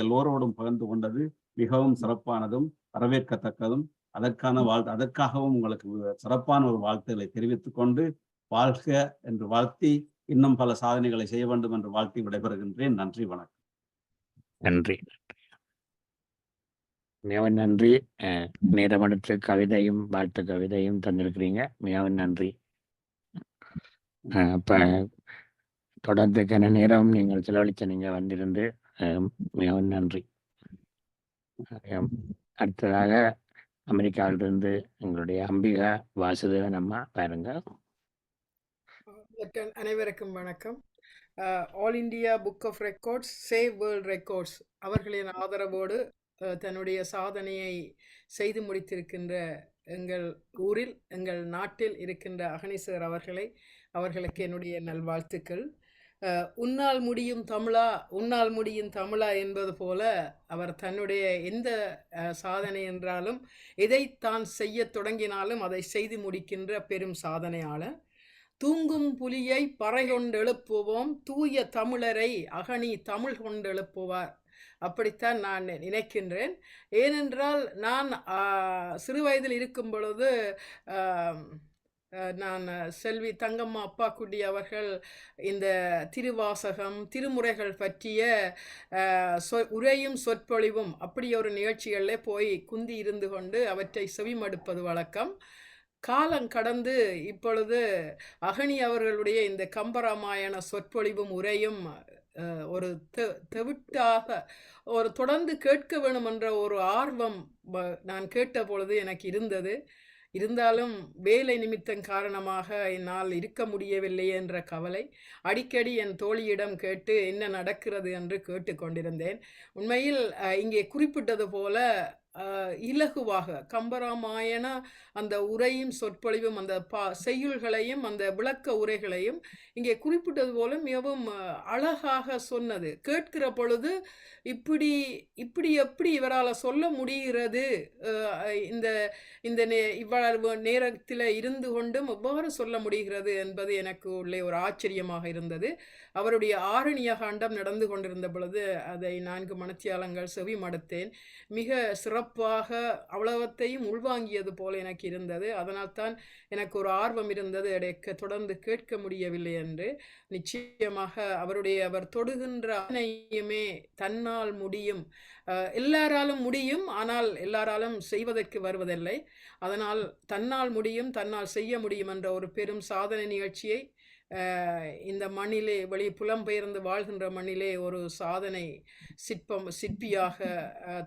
எல்லோரோடும் பகிர்ந்து கொண்டது மிகவும் சிறப்பானதும் வரவேற்கத்தக்கதும் அதற்காகவும் உங்களுக்கு சிறப்பான ஒரு வாழ்த்துக்களை தெரிவித்துக் கொண்டு வாழ்க என்று வாழ்த்தி இன்னும் பல சாதனைகளை செய்ய வேண்டும் என்று வாழ்த்தி விடைபெறுகின்றேன். நன்றி, வணக்கம். நன்றி. மிகவும் நன்றி. நேரமடுத்து கவிதையும் வாழ்த்து கவிதையும் தந்திருக்கிறீங்க. மிகவும் நன்றி. அப்ப தொடர்ந்து கன நேரம் நீங்கள் செலவழித்த நீங்க வந்திருந்து மிகவும் நன்றி. அடுத்ததாக அமெரிக்காவிலிருந்து எங்களுடைய அம்பிகா வாசுதேவன் அம்மா பாருங்க. அனைவருக்கும் வணக்கம். All India book of records, save world records அவர்களின் ஆதரவோடு தன்னுடைய சாதனையை செய்து முடித்திருக்கின்ற எங்கள் ஊரில், எங்கள் நாட்டில் இருக்கின்ற அகனீஸ்வர் அவர்களுக்கு என்னுடைய நல்வாழ்த்துக்கள். உன்னால் முடியும் தமிழா, உன்னால் முடியும் தமிழா என்பது போல அவர் தன்னுடைய எந்த சாதனை என்றாலும் எதை தான் செய்ய தொடங்கினாலும் அதை செய்து முடிக்கின்ற பெரும் சாதனையாளர். தூங்கும் புலியை பறை கொண்டு எழுப்புவோம், தூய தமிழரை அகனி தமிழ் கொண்டு எழுப்புவார். அப்படித்தான் நான் நினைக்கின்றேன். ஏனென்றால் நான் சிறு வயதில் இருக்கும் பொழுது நான் செல்வி தங்கம்மா அப்பாக்குடி அவர்கள் இந்த திருவாசகம், திருமுறைகள் பற்றிய உரையும் சொற்பொழிவும் அப்படி ஒரு நிகழ்ச்சிகளில் போய் குந்தி இருந்து கொண்டு அவற்றை செவிமடுப்பது வழக்கம். காலம் கடந்து இப்பொழுது அகனி அவர்களுடைய இந்த கம்பராமாயண சொற்பொழிவும் உரையும் ஒரு தெவிட்டாக ஒரு தொடர்ந்து கேட்க வேணும் என்ற ஒரு ஆர்வம் நான் கேட்ட பொழுது எனக்கு இருந்தது. இருந்தாலும் வேலை நிமித்தம் காரணமாக என்னால் இருக்க முடியவில்லை என்ற கவலை. அடிக்கடி என் தோழியிடம் கேட்டு என்ன நடக்கிறது என்று கேட்டுக்கொண்டிருந்தேன். உண்மையில் இங்கே குறிப்பிட்டது போல இலகுவாக கம்பராமாயண அந்த உரையும் சொற்பொழிவும் அந்த செய்யுள்களையும் அந்த விளக்க உரைகளையும் இங்கே குறிப்பிட்டது போல மிகவும் அழகாக சொன்னது. கேட்கிற பொழுது இப்படி எப்படி இவரால் சொல்ல முடிகிறது, இந்த இவ்வளவு நேரத்தில் இருந்து கொண்டும் எவ்வாறு சொல்ல முடிகிறது என்பது எனக்கு உள்ளே ஒரு ஆச்சரியமாக இருந்தது. அவருடைய ஆரணிய காண்டம் நடந்து கொண்டிருந்த பொழுது அதை 4 மணித்தியாலங்கள் செவி மடுத்தேன். மிக சிறப்பாக அவ்வளவத்தையும் உள்வாங்கியது போல எனக்கு இருந்தது. அதனால்தான் எனக்கு ஒரு ஆர்வம் இருந்தது, தொடர்ந்து கேட்க முடியவில்லை என்று. நிச்சயமாக அவர் தொடுகின்ற அனையுமே தன்னால் முடியும், எல்லாராலும் முடியும், ஆனால் எல்லாராலும் செய்வதற்கு வருவதில்லை. அதனால் தன்னால் முடியும், தன்னால் செய்ய முடியும் என்ற ஒரு பெரும் சாதனை நிகழ்ச்சியை இந்த மண்ணிலே புலம்பெயர்ந்து வாழ்கின்ற மண்ணிலே ஒரு சாதனை சிற்பியாக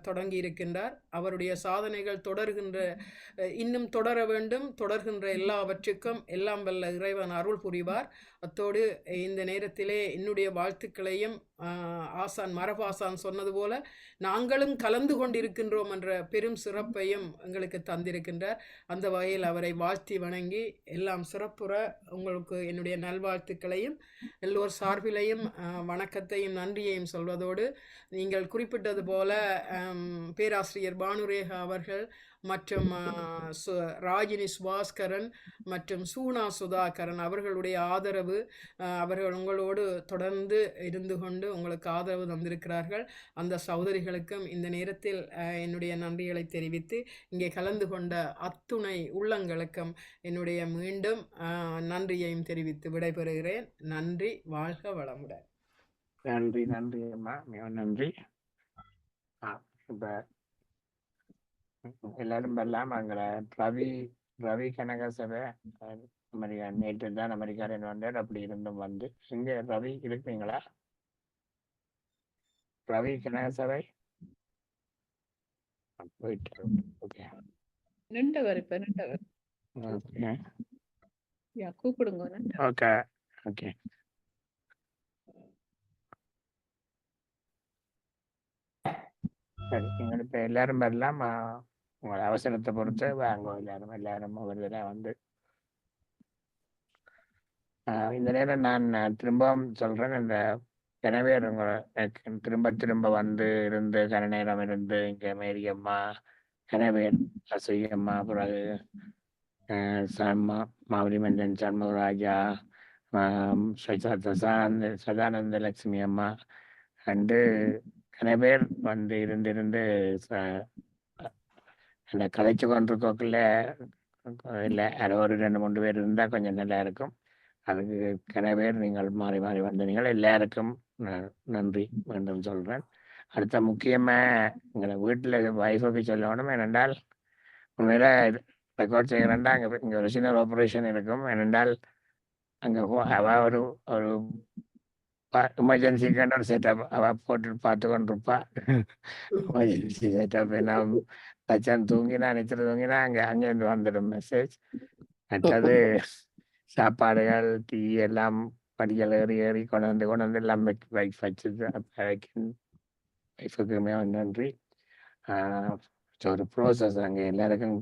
தொடங்கி இருக்கின்றார். அவருடைய சாதனைகள் இன்னும் தொடர வேண்டும். தொடர்கின்ற எல்லாவற்றுக்கும் எல்லாம் வல்ல இறைவன் அருள் புரிவார். அத்தோடு இந்த நேரத்திலே என்னுடைய வாழ்த்துக்களையும் மரபாசான் சொன்னது போல நாங்களும் கலந்து கொண்டிருக்கின்றோம் என்ற பெரும் சிறப்பையும் எங்களுக்கு தந்திருக்கின்றார். அந்த வகையில் அவரை வாழ்த்தி வணங்கி எல்லாம் சிறப்புற உங்களுக்கு என்னுடைய நல்வாழ்த்துக்களையும் எல்லோர் சார்பிலையும் வணக்கத்தையும் நன்றியையும் சொல்வதோடு, நீங்கள் குறிப்பிட்டது போல பேராசிரியர் பானுரேகா அவர்கள் மற்றும் ராஜினி சுபாஸ்கரன் மற்றும் சூனா சுதாகரன் அவர்களுடைய ஆதரவு, அவர்கள் உங்களோடு தொடர்ந்து இருந்து கொண்டு உங்களுக்கு ஆதரவு தந்திருக்கிறார்கள். அந்த சகோதரிகளுக்கும் இந்த நேரத்தில் என்னுடைய நன்றிகளை தெரிவித்து, இங்கே கலந்து கொண்ட அத்துணை உள்ளங்களுக்கும் என்னுடைய மீண்டும் நன்றியையும் தெரிவித்து விடைபெறுகிறேன். நன்றி. வாழ்க வளமுடன். நன்றி. நன்றி அம்மா, மிக நன்றி. இப்போ எல்லாரும் வரலாம். அங்கே ரவி கனகசபை அமெரிக்கா நேற்று தான் அமெரிக்காவில் வந்தார். அப்படி இருந்தும் வந்து இங்கே ரவி இருப்பீங்களா? ரவி கனகசபை போயிட்டு ஓகே கூப்பிடுங்க. Okay okay. சரி, நீங்கள் இப்போ எல்லாரும் வரலாம். உங்களோட அவசரத்தை பொறுத்து வாங்க. எல்லாரும் ஒவ்வொரு வந்து இந்த நேரம் நான் திரும்பவும் சொல்றேன், இந்த கனவேர் உங்களை திரும்ப வந்து இருந்து கன நேரம் இருந்து இங்கே மேரியம்மா, கனவேர், அசையம்மா, பிறகு மாவலிமஞ்சன், சண்முகராஜா, சதானந்த லட்சுமி அம்மா அண்டு நிறைய பேர் வந்து இருந்து அந்த கதைச்சு கொண்டிருக்கோக்குள்ள இல்லை யாரோ ஒரு 2-3 பேர் இருந்தால் கொஞ்சம் நல்லா இருக்கும். அதுக்கு நிறைய பேர் நீங்கள் மாறி மாறி வந்தீங்கள். எல்லாருக்கும் நன்றி மீண்டும் சொல்கிறேன். அடுத்த முக்கியமாக எங்களை வீட்டில் வைஃபுக்கு சொல்லணும். ஏனென்றால் உண்மையில ரெக்கார்ட் செய்கிறேன்டா இங்கே ஒரு சின்ன ஆப்ரேஷன் இருக்கும். ஏனென்றால் அங்கே அவள் ஒரு எமர்ஜென்சிக்கான ஒரு செட்டப் அவள் போட்டு பார்த்து கொண்டிருப்பா. எமர்ஜென்சி செட்டப் நான் தச்சான் தூங்கினா நித்திர தூங்கினா அங்கேருந்து வந்துடும் மெசேஜ். மற்றது சாப்பாடுகள் டீ எல்லாம் படிகள் ஏறி கொண்டு வந்து எல்லாம் வைஃபுக்குமே நன்றி. ஒரு ப்ரோசஸ் அங்கே எல்லாருக்கும்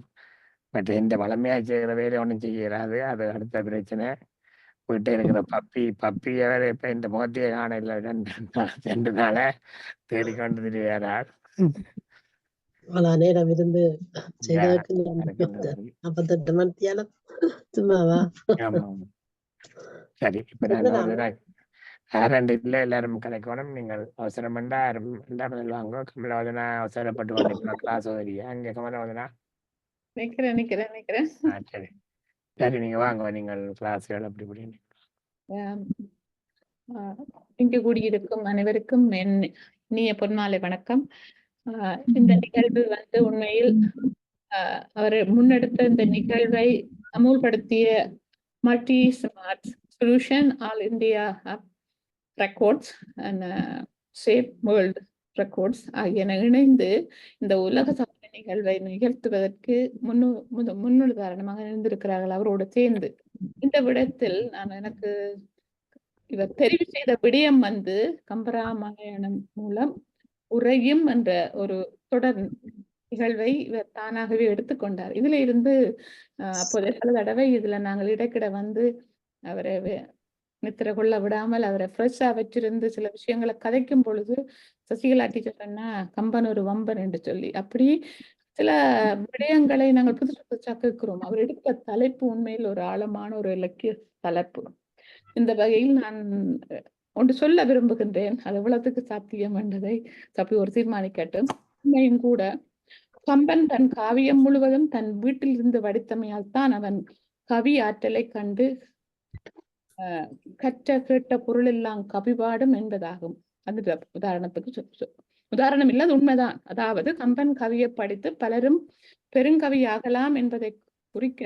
மற்ற எந்த வளமையாக செய்கிற வேலையை ஒன்றும் செய்யறாது. அது அடுத்த பிரச்சனை. வீட்டை இருக்கிற பப்பி வேற இப்போ இந்த முகத்தையே காணல 2 நாளை தேடிக்கொண்டு திரியாரால். நேரம் இருந்து செய்ததற்கு 48 மணித்தியாலம் சும்மாவா? சரி, இப்ப நான் யாரும் இல்லை, எல்லாரும் கலைக்கணும். நீங்கள் அவசரம் பண்ணா முதல் வாங்க. கமலவதனா அவசரப்பட்டு கொண்டிருக்கிற கிளாஸ் உதவியா அங்கே கமலவதனா நிக்கிறேன். சரி சரி, நீங்க வாங்க. நீங்கள் கிளாஸ்கள் அப்படி இப்படின்னு இங்கு கூடியிருக்கும் அனைவருக்கும் என் இனிய பொன்மாலை வணக்கம். இந்த நிகழ்வு உண்மையில் அவர் முன்னெடுத்த இந்த நிகழ்வை அமுல்படுத்திய multi smart solution all India records and safe world records ஆகியன இணைந்து இந்த உலக சாதனை நிகழ்வை நிகழ்த்துவதற்கு முன்னுதாரணமாக இருந்திருக்கிறார்கள் அவரோடு சேர்ந்து. இந்த விடத்தில் எனக்கு இவர் தெரிவு செய்த விடயம் கம்பராமாயணம் மூலம் உரையும் என்ற ஒரு தொடர் நிகழ்வை இவர் தானாகவே எடுத்துக்கொண்டார். இதுல இருந்து அப்போதைய பல தடவை இதுல நாங்கள் இடைக்கிட அவரை நித்திர கொள்ள விடாமல் அவரை ஃப்ரெஷ்ஷா வச்சிருந்து சில விஷயங்களை கதைக்கும் பொழுது சசிகலா டீச்சர் சொன்னா கம்பன் ஒரு வம்பன் என்று சொல்லி அப்படி சில விடயங்களை நாங்கள் புதுசா கேட்கிறோம். அவர் எடுத்த தலைப்பு உண்மையில் ஒரு ஆழமான ஒரு இலக்கிய தலைப்பு. இந்த வகையில் நான் ஒன்று சொல்ல விரும்புகின்றேன். அது எவ்வளவுக்கு சாத்தியம் என்பதை ஒரு தீர்மானிக்கட்டும். உண்மையும் கூட கம்பன் தன் காவியம் முழுவதும் தன் வீட்டில் இருந்து வடித்தமையால் தான் அவன் கவி ஆற்றலை கண்டு கற்ற கேட்ட பொருள் எல்லாம் கவிபாடும் என்பதாகும். அந்த உதாரணம் இல்லை, அது உண்மைதான். அதாவது கம்பன் கவியை படித்து பலரும் பெருங்கவி ஆகலாம் என்பதை குறிக்க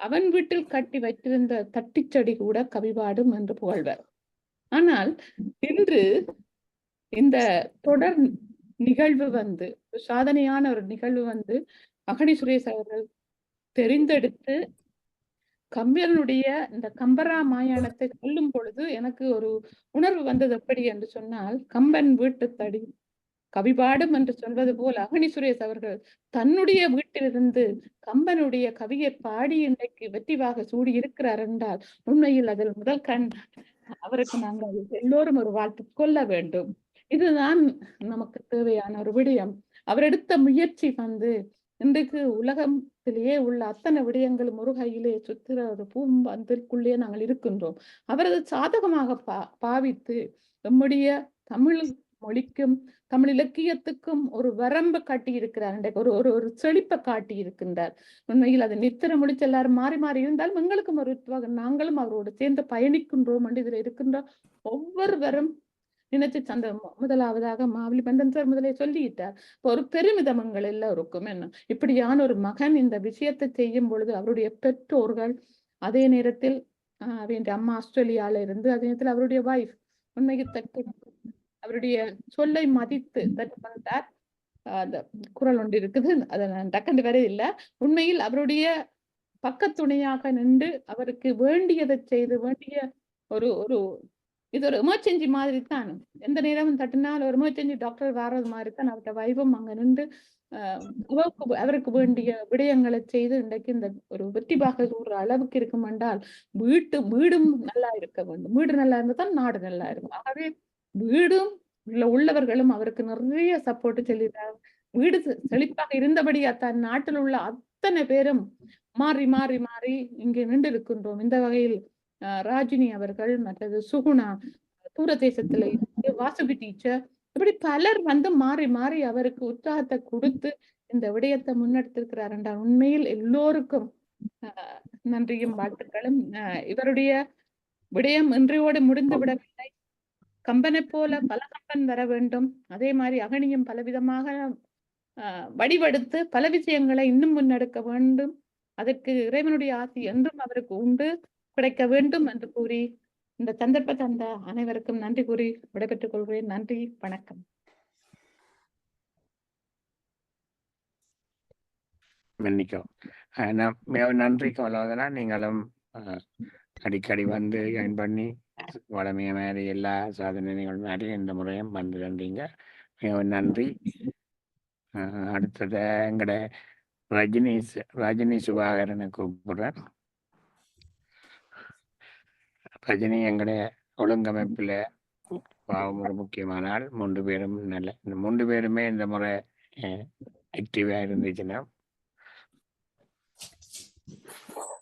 அவன் வீட்டில் கட்டி வைத்திருந்த தட்டிச்செடி கூட கவிபாடும் என்று புகழ்வர். ஆனால் இன்று இந்த தொடர் நிகழ்வு சாதனையான ஒரு நிகழ்வு அகனி சுரேஷ் அவர்கள் தெரிந்தெடுத்து கம்பனுடைய இந்த கம்பராமாயணத்தை சொல்லும் பொழுது எனக்கு ஒரு உணர்வு வந்தது. எப்படி என்று சொன்னால், கம்பன் வீட்டு தடி கவிபாடும் என்று சொல்வது போல் அகனி சுரேஷ் அவர்கள் தன்னுடைய வீட்டிலிருந்து கம்பனுடைய கவியை பாடி இன்றைக்கு வெற்றிவாக சூடி இருக்கிறார் என்றால் உண்மையில் அதில் முதல் கண் அவருக்கு நாங்கள் எல்லோரும் ஒரு வாழ்த்து கொள்ள வேண்டும். இதுதான் நமக்கு தேவையான ஒரு விடயம். அவர் எடுத்த முயற்சி இன்றைக்கு உலகத்திலேயே உள்ள அத்தனை விடயங்களும் ஒரு கையிலே சுத்திர ஒரு பூம்பந்திற்குள்ளே நாங்கள் இருக்கின்றோம். அவரது சாதகமாக பாவித்து நம்முடைய தமிழ் மொழிக்கும் தமிழ் இலக்கியத்துக்கும் ஒரு வரம்பு காட்டி இருக்கிறார். இன்றைக்கு ஒரு ஒரு செழிப்பை காட்டி இருக்கின்றார். உண்மையில் அது நித்திர மொழிச்சு எல்லாரும் மாறி மாறி இருந்தாலும் எங்களுக்கும் ஒரு நாங்களும் அவரோடு சேர்ந்து பயணிக்கின்றோம் என்று இதுல இருக்கின்ற ஒவ்வொருவரும் நினைச்சு அந்த முதலாவதாக மாவலி பந்தன் சார் முதலே சொல்லிட்டார். ஒரு பெருமிதமங்கள் எல்லோருக்கும் என்ன இப்படியான ஒரு மகன் இந்த விஷயத்தை செய்யும் பொழுது அவருடைய பெற்றோர்கள், அதே நேரத்தில் அம்மா ஆஸ்திரேலியால இருந்து, அதே நேரத்தில் அவருடைய வைஃப் உண்மைக்கு அவருடைய சொல்லை மதித்து அந்த குரல் ஒன்று இருக்குது, அதை நான் டக்கண்டு வர இல்லை. உண்மையில் அவருடைய பக்கத்துணையாக நின்று அவருக்கு வேண்டியதை செய்து வேண்டிய ஒரு ஒரு இது ஒரு எமர்ஜென்சி மாதிரி தான். எந்த நேரமும் தட்டினால் ஒரு எமர்ஜென்சி டாக்டர் வர்றது மாதிரி தான் அவர்கிட்ட வைபம் அங்க நின்று அவருக்கு வேண்டிய விடயங்களை செய்து இன்றைக்கு இந்த ஒரு வெற்றிபாக ஒரு அளவுக்கு இருக்கும் என்றால் வீடும் நல்லா இருக்க வேண்டும். வீடு நல்லா இருந்தால் தான் நாடு நல்லா இருக்கும். ஆகவே வீடும் உள்ளவர்களும் அவருக்கு நிறைய சப்போர்ட் சொல்லிடுறாங்க. வீடு செழிப்பாக இருந்தபடியா தான் நாட்டில் உள்ள அத்தனை பேரும் மாறி மாறி மாறி இங்கே நின்று இருக்கின்றோம். இந்த வகையில் ராஜினி அவர்கள், மற்றது சுகுணா, தூர தேசத்துல இருந்து வாசுகி டீச்சர், இப்படி பலர் வந்து மாறி மாறி அவருக்கு உற்சாகத்தை கொடுத்து இந்த விடயத்தை முன்னெடுத்திருக்கிறார் என்றால் உண்மையில் எல்லோருக்கும் நன்றியும் வாழ்த்துக்களும். இவருடைய விடயம் இன்றையோடு முடிந்து விடவில்லை. கம்பனை போல பல கம்பன் வர வேண்டும். அதே மாதிரி அகனியும் பலவிதமாக வடிவெடுத்து பல விஷயங்களை இன்னும் முன்னெடுக்க வேண்டும். அதற்கு இறைவனுடைய ஆசி என்றும் அவருக்கு உண்டு கிடைக்க வேண்டும் என்று கூறி இந்த சந்தர்ப்ப தந்த அனைவருக்கும் நன்றி கூறி விடைபெற்றுக் கொள்கிறேன். நன்றி, வணக்கம். நன்றி கமலோதனா. நீங்களும் அடிக்கடி வந்து ஜாயின் பண்ணி வளமைய மாதிரி எல்லா சாதனைகள் மாதிரி இந்த முறையும் வந்து தந்தீங்க. மிகவும் நன்றி. அடுத்தது எங்கட ரஜினி சுபாகரனை கூப்பிடுறேன். ரஜினி எங்கட ஒழுங்கமைப்புல ஒரு முக்கியமான ஆள். 3 பேரும் இந்த 3 பேருமே இந்த முறை ஆக்டிவா இருந்துச்சுன்னா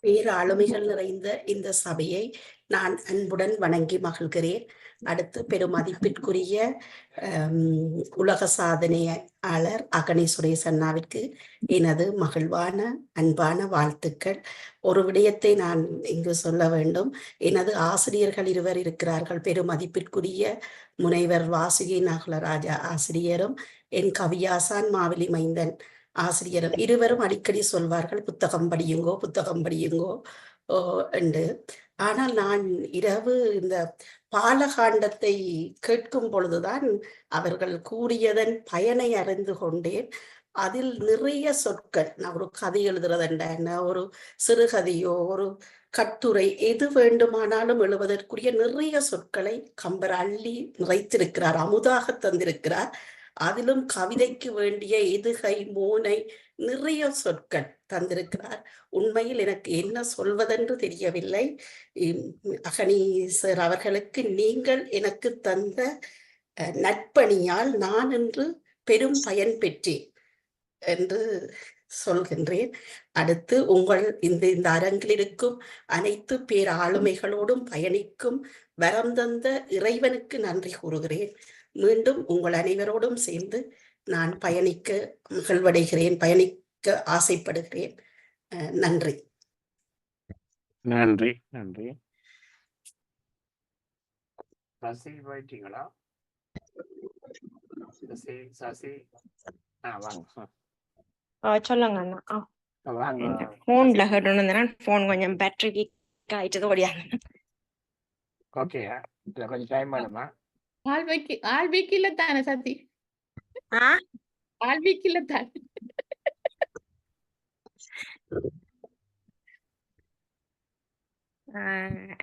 பேர் ஆளுமைகள் நிறைந்த இந்த சபையை நான் அன்புடன் வணங்கி மகிழ்கிறேன். அடுத்து பெருமதிப்பிற்குரிய உலக சாதனையாளர் அகனி சுரேஷ் அண்ணாவிற்கு எனது மகிழ்வான அன்பான வாழ்த்துக்கள். ஒரு விடயத்தை நான் இங்கு சொல்ல வேண்டும். எனது ஆசிரியர்கள் 2 இருக்கிறார்கள். பெருமதிப்பிற்குரிய முனைவர் வாசுகி நகுலராஜா ஆசிரியரும் என் கவியாசான் மாவெளி மைந்தன் ஆசிரியரும் இருவரும் அடிக்கடி சொல்வார்கள், புத்தகம் படியுங்கோ என்று. ஆனால் நான் இரவு இந்த பாலகாண்டத்தை கேட்கும் பொழுதுதான் அவர்கள் கூறியதன் பயனை அறிந்து கொண்டேன். அதில் நிறைய சொற்கள், நான் ஒரு கதை எழுதுறதுண்ட, ஒரு சிறுகதையோ ஒரு கட்டுரை எது வேண்டுமானாலும் எழுவதற்குரிய நிறைய சொற்களை கம்பர் அள்ளி நிறைத்திருக்கிறார், அமுதாக தந்திருக்கிறார். அதிலும் கவிதைக்கு வேண்டிய எதுகை மோனை நிறைய சொற்கள் தந்திருக்கிறார். உண்மையில் எனக்கு என்ன சொல்வதென்று தெரியவில்லை. அகனி சார் அவர்களுக்கு நீங்கள் எனக்கு தந்த நற்பணியால் நான் இன்று பெரும் பயன் பெற்றேன் என்று சொல்கின்றேன். அடுத்து உங்கள் இந்த அரங்கில் இருக்கும் அனைத்து பேர் ஆளுமைகளோடும் பயணிக்கும் வரம் தந்த இறைவனுக்கு நன்றி கூறுகிறேன். மீண்டும் உங்கள் அனைவரோடும் சேர்ந்து நான் பயணிக்க மகிழ்வடைகிறேன், பயணிக்க ஆசைப்படுகிறேன். நன்றி. நன்றி. நன்றி. சசி போயிட்டீங்களா? சசி சொல்லுங்க அண்ணா. வாங்க. போன்ல கேட்டு போன் கொஞ்சம் பேட்டரி வீக் ஆயிட்டது ஓடியாங்க. ஓகே, கொஞ்சம் டைம் ஆகுமா? ஆள் வீக்கில தானே சத்தி? ஆள் வீக்கில தானே.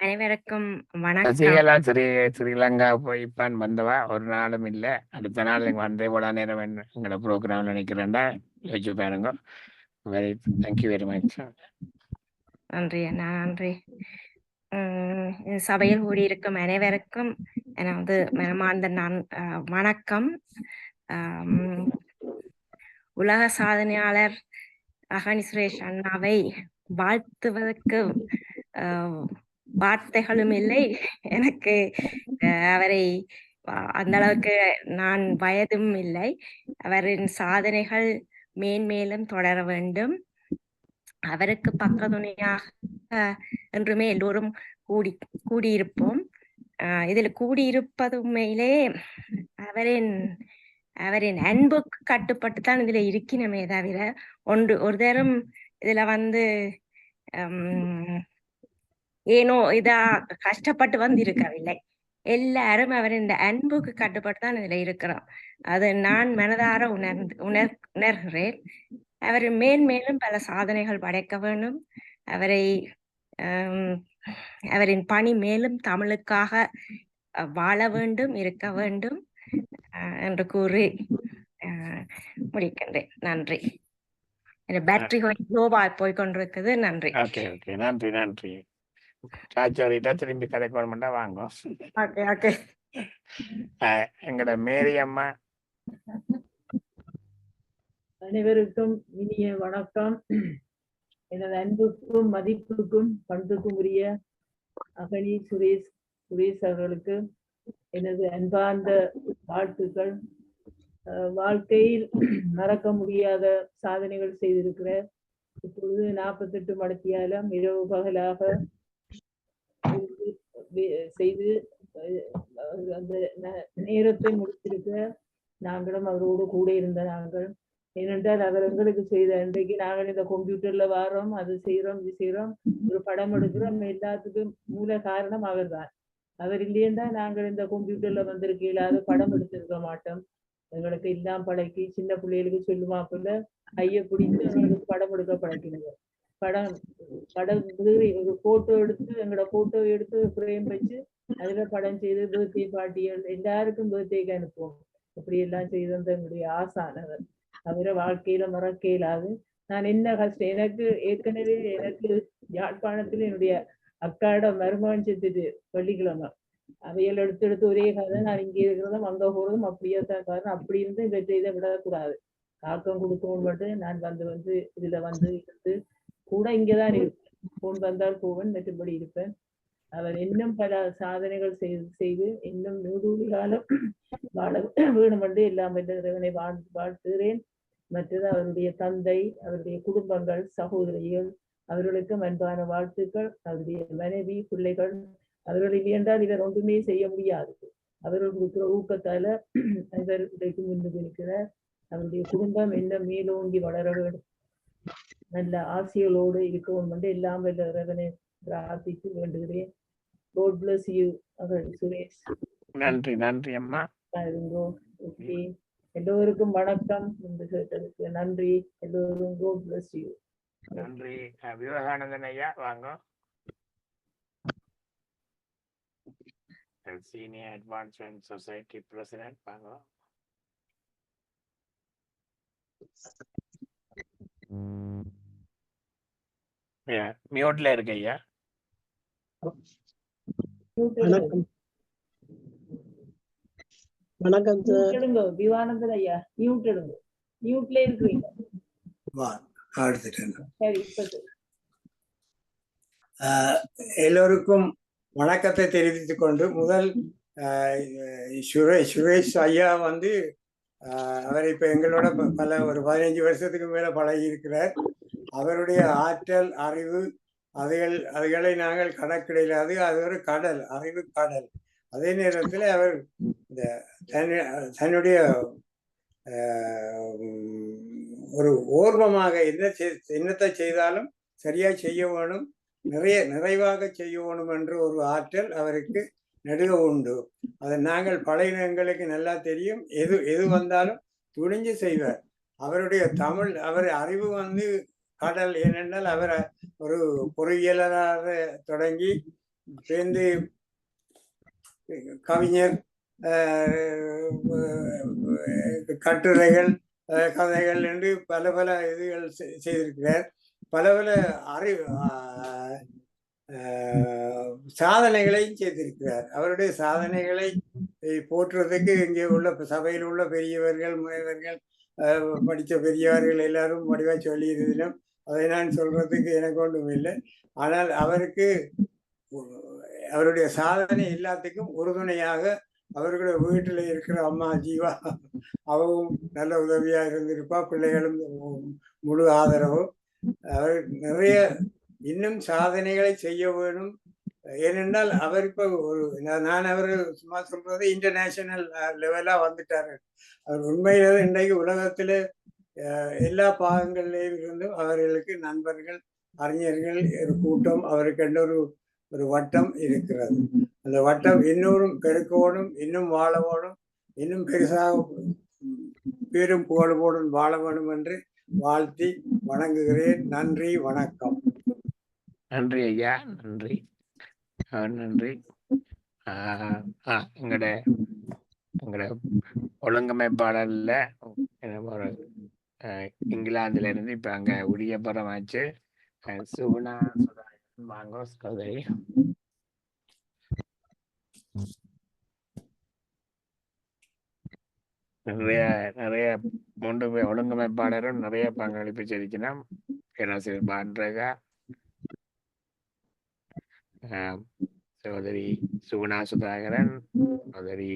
அனைவருக்கும் வணக்கம். ஸ்ரீலங்கா போய் இப்ப வந்தவா ஒரு நாளும் இல்ல. அடுத்த நாள் வந்தே போட நேரம் எங்களோட ப்ரோக்ராம் நினைக்கிறேன்டா, யோசிச்சு பாருங்க. Very thank you very much. நன்றி அண்ணா, நன்றி. சபையில் கூடியிருக்கும் அனைவருக்கும் எனது மனமார்ந்த வணக்கம். உலக சாதனையாளர் அகனி சுரேஷ் அண்ணாவை வாழ்த்துவதற்கு வார்த்தைகளும் இல்லை எனக்கு. அவரை அந்த அளவுக்கு நான் வயதும் இல்லை. அவரின் சாதனைகள் மேன்மேலும் தொடர வேண்டும். அவருக்கு பக்கத்துணையாக என்றுமே எல்லோரும் கூடியிருப்போம். இதில் கூடியிருப்பது உண்மையிலே அவரின் அன்புக்கு கட்டுப்பட்டு தான் இதுல இருக்கணுமே தவிர ஒரு தரம் இதுல ஏனோ இதா கஷ்டப்பட்டு இருக்கவில்லை. எல்லாரும் அவரின் அன்புக்கு கட்டுப்பட்டு தான் இதுல இருக்கிறோம். அது நான் மனதார உணர்கிறேன். அவர் மேன்மேலும் பல சாதனைகள் படைக்க வேண்டும். அவரின் பணி மேலும் தமிழுக்காக வாழ வேண்டும், இருக்க வேண்டும் என்று கூறி முடிக்கின்றேன். நன்றி. பேட்டரி கொஞ்சம் லோவா போய் கொண்டிருக்குது. நன்றி. ஓகே ஓகே, நன்றி நன்றி. திரும்பி கதைக்கு வரமாட்டா வாங்க. Okay okay. எங்கட மேரி அம்மா. அனைவருக்கும் இனிய வணக்கம். எனது அன்புக்கும் மதிப்புக்கும் பண்புக்கும் உரிய அகனி சுரேஷ் அவர்களுக்கு எனது அன்பார்ந்த வாழ்த்துக்கள். வாழ்க்கையில் மறக்க முடியாத சாதனைகள் செய்திருக்கிறார். இப்பொழுது 48 மணித்தியாலம் இரவு பகலாக செய்து அந்த நேரத்தை முடித்திருக்க நாங்களும் அவரோடு கூட இருந்த நாங்கள். ஏனென்றால் அவர் எங்களுக்கு செய்த இன்றைக்கு நாங்கள் இந்த கம்ப்யூட்டர்ல வாரோம், அது செய்யறோம், இது செய்யறோம், ஒரு படம் எடுக்கிறோம், எல்லாத்துக்கும் மூல காரணம் அவர் தான். அவர் இல்லையா நாங்கள் இந்த கம்ப்யூட்டர்ல வந்திருக்க இல்லாத படம் எடுத்திருக்க மாட்டோம். எங்களுக்கு எல்லாம் பழக்கி சின்ன பிள்ளைகளுக்கு சொல்லுவாப்புல கையை பிடித்து எங்களுக்கு படம் எடுக்க பழக்கினாங்க. படம் ஒரு போட்டோ எடுத்து எங்களோட போட்டோ எடுத்து ஃப்ரேம் வச்சு அதுல படம் செய்து பர்த்டே பார்ட்டிகள் எல்லாருக்கும் பர்த்டேக்கு அனுப்புவோம். அப்படி எல்லாம் செய்து வந்த எங்களுடைய ஆசானவர். அவரை வாழ்க்கையில மறக்க இயலாது. நான் என்ன கஷ்டம், எனக்கு ஏற்கனவே எனக்கு யாழ்ப்பாணத்துல என்னுடைய அக்காட மருமகன் செத்துட்டு வெள்ளிக்கிழமை அவையல் எடுத்து ஒரே கதை. நான் இங்கே இருக்கிறதும் அங்க போறதும் அப்படியே தான் காரணம். அப்படி இருந்து இந்த இதை விடக்கூடாது, தாக்கம் கொடுக்கவும் மட்டும் நான் வந்து இதுல இருந்து கூட இங்கதான் இருப்பேன். போன் வந்தால் போவேன், மற்றபடி இருப்பேன். அவர் இன்னும் பல சாதனைகள் செய்து இன்னும் 100 காலம் வாழ வேணும் என்று எல்லாம் இறைவனை வாழ்த்துகிறேன். மற்றது அவருடைய தந்தை, அவருடைய குடும்பங்கள், சகோதரிகள் அவர்களுக்கும் அன்பான வாழ்த்துக்கள். அவருடைய மனைவி, பிள்ளைகள் அவர்கள் என்றால் இவர் ஒன்றுமே செய்ய முடியாது. அவர்கள் கொடுக்கிற ஊக்கத்தால இவர் இன்றைக்கு முன்னுக்கு இருக்கிறார். அவருடைய குடும்பம் என்ன மேலோங்கி வளர வேண்டும், நல்ல ஆசைகளோடு இருக்கவும் என்று எல்லாம் வல்ல இறைவனை பிரார்த்தித்து வேண்டுகிறேன். God bless you, Suresh. நன்றி நன்றி அம்மா. ஓகே, எல்லோருக்கும் வணக்கம் என்று கேட்டதுக்கு நன்றி. எல்லோரும் God bless you. நன்றி. விவேகானந்தன் ஐயா வாங்க. சீனியர் அட்வான்ஸ்மெண்ட் சொசைட்டி பிரசிடென்ட் வாங்க. மியூட்ல இருக்கு ஐயா. வணக்கம். வணக்கம் சார். விவானந்தன் ஐயா மியூட் எடுங்க. மியூட்ல இருக்கிறீங்க. எல்லோருக்கும் வணக்கத்தை தெரிவித்துக் கொண்டு முதல் சுரேஷ் ஐயா வந்து அவர் இப்ப எங்களோட பல ஒரு 15 வருஷத்துக்கு மேல பழகி இருக்கிறார். அவருடைய ஆற்றல், அறிவு அதுகளை நாங்கள் கணக்கிடாது. அது ஒரு கடல், அறிவு கடல். அதே நேரத்தில் அவர் இந்த தன்னுடைய ஒரு ஓர்வமாக என்னத்தை செய்தாலும் சரியா செய்ய வேணும், நிறைவாக செய்ய வேணும் என்ற ஒரு ஆற்றல் அவருக்கு நெடுக உண்டு. அதை நாங்கள் பழைய எங்களுக்கு நல்லா தெரியும். எது வந்தாலும் துணிஞ்சு செய்வார். அவருடைய தமிழ், அவர் அறிவு வந்து கடல். ஏனென்றால் அவர் ஒரு பொறியியலாளராக தொடங்கி சேர்ந்து கவிஞர், கட்டுரைகள், கதைகள் என்று பல இதுகள் செய்திருக்கிறார். பல சாதனைகளையும் செய்திருக்கிறார். அவருடைய சாதனைகளை போற்றுறதுக்கு இங்கே உள்ள சபையில் உள்ள பெரியவர்கள், முனைவர்கள், படித்த பெரியவர்கள் எல்லாரும் வடிவா சொல்லியிருந்தோம். அதை நான் சொல்றதுக்கு எனக்கு ஒன்றும் இல்லை. ஆனால் அவருக்கு அவருடைய சாதனை எல்லாத்துக்கும் உறுதுணையாக அவர்களுடைய வீட்டில் இருக்கிற அம்மா ஜீவா அவவும் நல்ல உதவியா இருந்திருப்பா. பிள்ளைகளும் முழு ஆதரவும். அவர் நிறைய இன்னும் சாதனைகளை செய்ய வேணும். ஏனென்றால் அவர் இப்ப நான் அவர் சும்மா சொல்றது இன்டர்நேஷனல் லெவலா வந்துட்டாரு. அவர் உண்மையில இன்றைக்கு உலகத்துல எல்லா பாகங்களிலேயும் இருந்தும் அவர்களுக்கு நண்பர்கள், அறிஞர்கள் ஒரு கூட்டம், அவருக்கு ஒரு வட்டம் இருக்கிறது. அந்த வட்டம் இன்னொரும் பெருக்கோடும், இன்னும் வாழவோடும், இன்னும் பெருசாக பேரும் புகழ்வோடும் வாழ வேண்டும் என்று வாழ்த்தி வணங்குகிறேன். நன்றி, வணக்கம். நன்றி ஐயா, நன்றி நன்றி. எங்கட ஒழுங்கமைப்பாளர்ல ஒரு இங்கிலாந்துல இருந்து இப்ப அங்க உரியபுரமாச்சு சுகுணா வாங்க சகோதரி. நிறைய 3 பேர் ஒழுங்கமைப்பாளரும் நிறைய பங்களிப்பு செலுத்தினோம். பேராசிரியர் பாண்டரகா, சகோதரி சுகுணா சுதாகரன், சகோதரி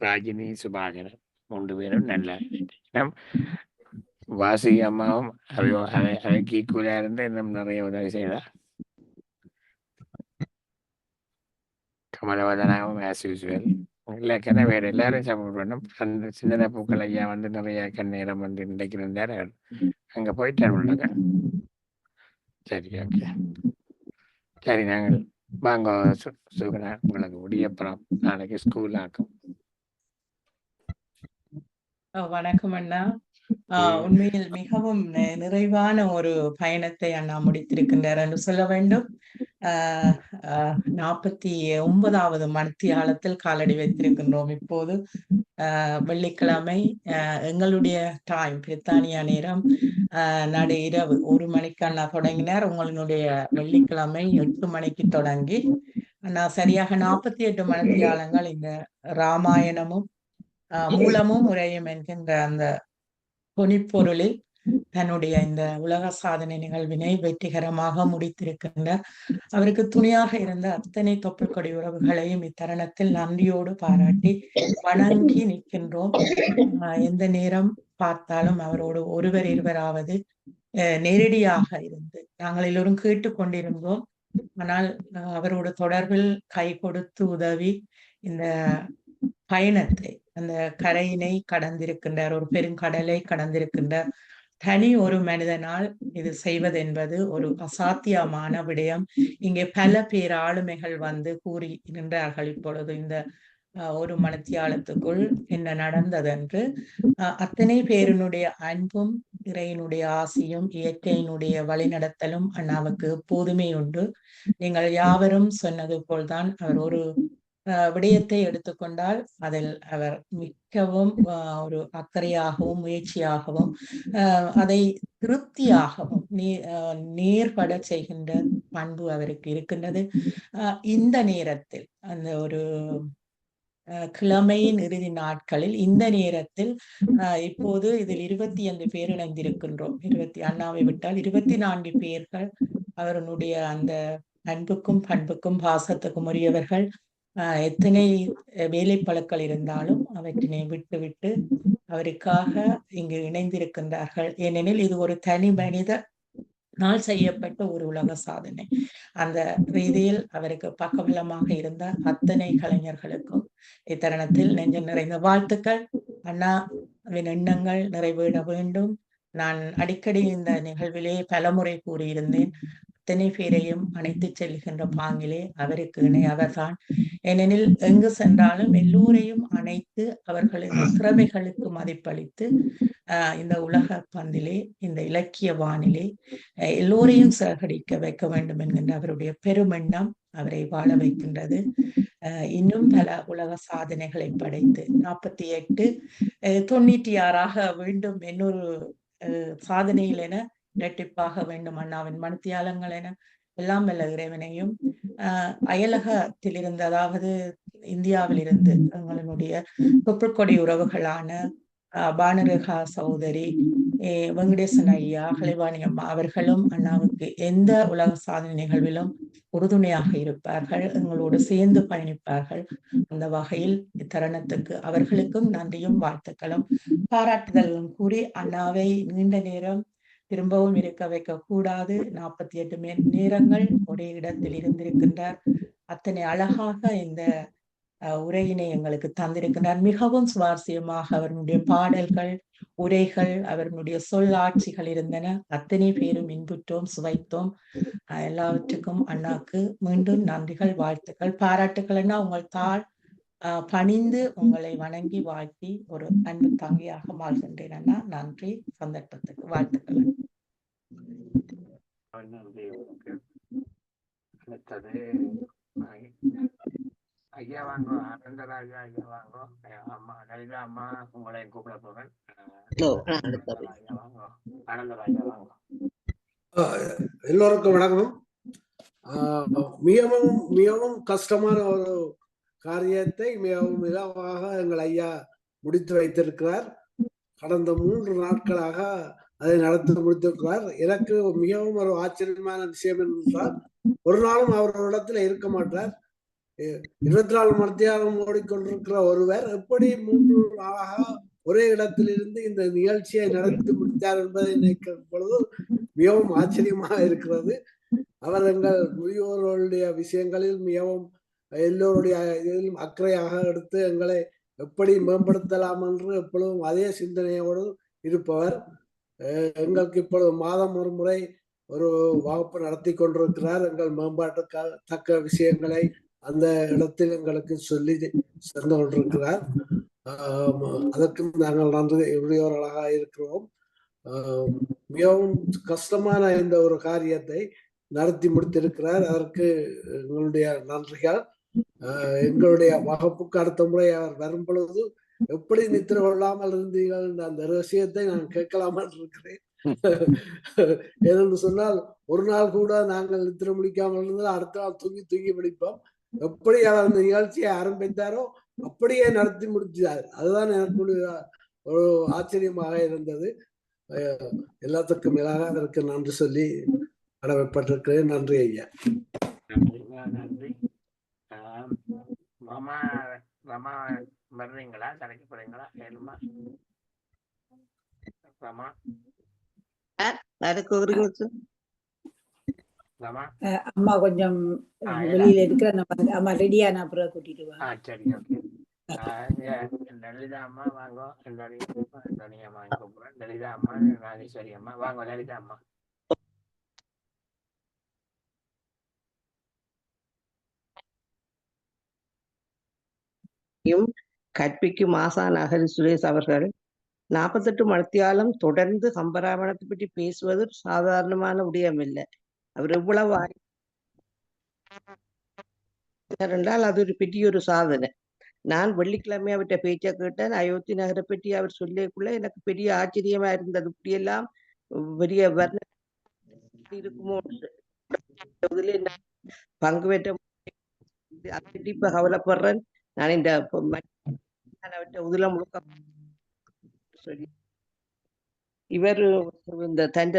ராஜினி சுபாகரன் 3 பேரும் நல்ல வாசி அம்மாவும் அவைக்கு ஈக்குவலா இருந்து இன்னும் நிறைய உதவி செய்தார். கமலவதனாவும் ஆஸ் யூஸ்வல் இல்லை வேற எல்லாரும் சப்போர்ட் பண்ணும். அந்த சின்ன பூக்கள் ஐயா வந்து நிறைய நேரம் வந்து இன்றைக்கு இருந்தார். அங்கே போயிட்டார் உள்ளாங்க. சரி, ஓகே, சரி, நாங்கள் வாங்க சுகுணா, உங்களுக்கு முடியப்புறம் நாளைக்கு ஸ்கூல் ஆக்கும். வணக்கம் அண்ணா. உண்மையில் மிகவும் நிறைவான ஒரு பயணத்தை அண்ணா முடித்திருக்கின்றார் என்று சொல்ல வேண்டும். 49வது மணித்தியாலத்தில் காலடி வைத்திருக்கின்றோம். இப்போது வெள்ளிக்கிழமை எங்களுடைய டைம் பிரித்தானியா நேரம் நடு இரவு 1 மணிக்கு அண்ணா தொடங்கினார். உங்களுடைய வெள்ளிக்கிழமை 8 மணிக்கு தொடங்கி அண்ணா சரியாக 48 மணித்தியாலங்கள் இந்த ராமாயணமும் மூலமும் உரையும் என்கின்ற அந்த பொனிப்பொருளில் தன்னுடைய இந்த உலக சாதனை நிகழ்வினை வெற்றிகரமாக முடித்திருக்கின்றார். அவருக்கு துணையாக இருந்த அத்தனை தொப்புள்கொடி உறவுகளையும் இத்தருணத்தில் நன்றியோடு பாராட்டி வணங்கி நிற்கின்றோம். எந்த நேரம் பார்த்தாலும் அவரோடு ஒருவர் இருவராவது நேரடியாக இருந்து நாங்கள் எல்லோரும் கேட்டுக்கொண்டிருந்தோம். ஆனால் அவரோட தொடர்பில் கை கொடுத்து உதவி இந்த பயணத்தை அந்த கரையினை கடந்திருக்கின்றார், ஒரு பெருங்கடலை கடந்திருக்கின்றார். தனி ஒரு மனிதனால் இது செய்வது என்பது ஒரு அசாத்தியமான விடயம். இங்கே பல பேர் ஆளுமைகள் வந்து கூறி நின்றார்கள். இப்பொழுது இந்த 1 மணித்தியாலத்துக்குள் என்ன நடந்தது என்று அத்தனை பேரினுடைய அன்பும் இறையினுடைய ஆசியும் இயற்கையினுடைய வழிநடத்தலும் அண்ணாவுக்கு எப்போதுமே உண்டு. நீங்கள் யாவரும் சொன்னது போல்தான் அவர் ஒரு விடயத்தை எடுத்துக்கொண்டால் அதில் அவர் மிகவும் ஒரு அக்கறையாகவும் முயற்சியாகவும் அதை திருப்தியாகவும் நேர்பட செய்கின்ற பண்பு அவருக்கு இருக்கின்றது. இந்த நேரத்தில் அந்த ஒரு கிழமையின் இறுதி நாட்களில் இந்த நேரத்தில் இப்போது இதில் 25 பேர் இணைந்திருக்கின்றோம். அண்ணாவை விட்டால் 24 பேர்கள் அவருடைய அந்த அன்புக்கும் பண்புக்கும் பாசத்துக்கும் உரியவர்கள். எத்தனை வேலைப்பளுக்கள் இருந்தாலும் அவற்றினை விட்டு அவருக்காக இங்கு இணைந்திருக்கின்றார்கள். ஏனெனில் இது ஒரு தனி மனித நாள் செய்யப்பட்ட ஒரு உலக சாதனை. அந்த ரீதியில் அவருக்கு பக்கபலமாக இருந்த அத்தனை கலைஞர்களுக்கும் இத்தருணத்தில் நெஞ்சம் நிறைந்த வாழ்த்துக்கள். அண்ணாவின் எண்ணங்கள் நிறைவேற வேண்டும். நான் அடிக்கடி இந்த நிகழ்விலே பலமுறை கூறியிருந்தேன். அத்தனை பேரையும் அணைத்து செல்கின்ற பாங்கிலே அவருக்கு இணை அவர்தான். ஏனெனில் எங்கு சென்றாலும் எல்லோரையும் அணைத்து அவர்களின் திறமைகளுக்கு மதிப்பளித்து இந்த உலக பந்திலே இந்த இலக்கிய வானிலே எல்லோரையும் சேகரிக்க வைக்க வேண்டும் என்கின்ற அவருடைய பெருமெண்ணம் அவரை வாழ வைக்கின்றது. இன்னும் பல உலக சாதனைகளை படைத்து 48 96 வேண்டும் இன்னொரு சாதனையில் என இரட்டிப்பாக வேண்டும் அண்ணாவின் மணித்தியாலங்கள் என எல்லாம் வல்ல இறைவனையும் அயலகத்தில் இருந்து, அதாவது இந்தியாவில் இருந்து எங்களுடைய தொப்புள்கொடி உறவுகளான பானரேகா சகோதரி வெங்கடேசன் ஐயா, கலைவாணி அம்மா அவர்களும் அண்ணாவுக்கு எந்த உலக சாதனை நிகழ்விலும் உறுதுணையாக இருப்பார்கள், எங்களோடு சேர்ந்து பயணிப்பார்கள். அந்த வகையில் இத்தருணத்துக்கு அவர்களுக்கும் நன்றியும் வாழ்த்துக்களும் பாராட்டுதலும் கூறி அண்ணாவை நீண்ட நேரம் திரும்பவும் இருக்க வைக்க கூடாது. 48 நேரங்கள் ஒரே இடத்தில் இருந்திருக்கின்றார். அத்தனை அழகாக இந்த உரையினை எங்களுக்கு தந்திருக்கின்றார். மிகவும் சுவாரஸ்யமாக அவருடைய பாடல்கள், உரைகள், அவருடைய சொல்லாட்சிகள் இருந்தன. அத்தனை பேரும் இன்புற்றோம், சுவைத்தோம். எல்லாவற்றுக்கும் அண்ணாக்கு மீண்டும் நன்றிகள், வாழ்த்துக்கள், பாராட்டுக்கள். அண்ணா உங்கள் தாள் பணிந்து உங்களை வணங்கி வாழ்த்தி ஒரு அன்பு தங்கியாக வாழ்கின்றேன் அண்ணா. நன்றி. சந்தர்ப்பத்துக்கு வாழ்த்துக்கள். ஐயா வாங்க, ஆனந்தராஜா ஐயா வாங்க, அம்மா லலிதா அம்மா உங்களை கூப்பிட போறேன். ஆனந்தராஜா வாங்க. எல்லோருக்கும் வணக்கம். மிகவும் மிகவும் கஷ்டமான ஒரு காரியத்தை மிகவும் இலவாக எங்கள் ஐயா முடித்து வைத்திருக்கிறார். கடந்த 3 நாட்களாக அதை நடத்தி முடித்திருக்கிறார். எனக்கு மிகவும் ஒரு ஆச்சரியமான விஷயம் என்றால் ஒரு நாளும் அவர் ஒரு இடத்துல இருக்க மாட்டார். 24 மணி நேரம் ஓடிக்கொண்டிருக்கிற ஒருவர் எப்படி 3 நாளாக ஒரே இடத்திலிருந்து இந்த நிகழ்ச்சியை நடத்தி முடித்தார் என்பதை நினைக்கும் பொழுது மிகவும் ஆச்சரியமாக இருக்கிறது. அவர் எங்கள் முதியோர்களுடைய விஷயங்களில் மிகவும் எல்லோருடைய இதிலும் அக்கறையாக எடுத்து எங்களை எப்படி மேம்படுத்தலாம் என்று எப்பொழுதும் அதே சிந்தனையோடு இருப்பவர். எங்களுக்கு இப்பொழுது மாதம் ஒரு முறை ஒரு வகுப்பு நடத்தி கொண்டிருக்கிறார். எங்கள் மேம்பாட்டுக்காக தக்க விஷயங்களை அந்த இடத்தில் எங்களுக்கு சொல்லி சென்று கொண்டிருக்கிறார். அதற்கும் நாங்கள் நன்றி உடையவர்களாக இருக்கிறோம். மிகவும் கஷ்டமான இந்த ஒரு காரியத்தை நடத்தி முடித்திருக்கிறார். அதற்கு எங்களுடைய நன்றிகள். எங்களுடைய வகுப்புக்கு அடுத்த முறை அவர் வரும் பொழுது எப்படி நித்திர கொள்ளாமல் இருந்தீர்கள் அந்த ரகசியத்தை நான் கேட்கலாமல் இருக்கிறேன். ஏனென்று சொன்னால் ஒரு நாள் கூட நாங்கள் நித்திர முடிக்காமல் இருந்தால் அடுத்த நாள் தூங்கி தூங்கி பிடிப்போம். எப்படி அவர் அந்த நிகழ்ச்சியை ஆரம்பித்தாரோ அப்படியே நடத்தி முடிச்சார். அதுதான் எனக்கு ஒரு ஆச்சரியமாக இருந்தது. எல்லாத்துக்கும் மேலாக அதற்கு நன்றி சொல்லி கடமைப்பட்டிருக்கிறேன். நன்றி ஐயா. நன்றி. மாமா ரமா வர்றீங்களா? கடைக்கு போறீங்களா? ஏழுமா ரமா ரமா அம்மா கொஞ்சம் வெளியில இருக்கிற அம்மா ரெடியா நான் அப்புறம் கூட்டிட்டு வரேன். சரி, ஓகே. லலிதா அம்மா வாங்க. அம்மா கூப்பிடுறேன். லலிதா அம்மா, ராஜேஸ்வரி அம்மா வாங்க. லலிதா அம்மா. கற்பிக்கும் ஆசான் அகரி சுரேஷ் அவர்கள் 48 மணித்தியாலம் தொடர்ந்து கம்பராமாயணத்தை பற்றி பேசுவது சாதாரணமான விடயமில்லை. அவர் எவ்வளவு என்றால் அது ஒரு பெரிய ஒரு சாதனை. நான் வெள்ளிக்கிழமை அவர்கிட்ட பேச்சை கேட்டேன். அயோத்தி நகரை பற்றி அவர் சொல்லியக்குள்ள எனக்கு பெரிய ஆச்சரியமா இருந்தது. இப்படியெல்லாம் பெரிய வர்ண இருக்குமோ பங்கு பெற்ற இப்ப கவலைப்படுறேன். நான் இந்த அவர்கிட்ட உதுல முழுக்க சொல்லி இவர் இந்த தந்த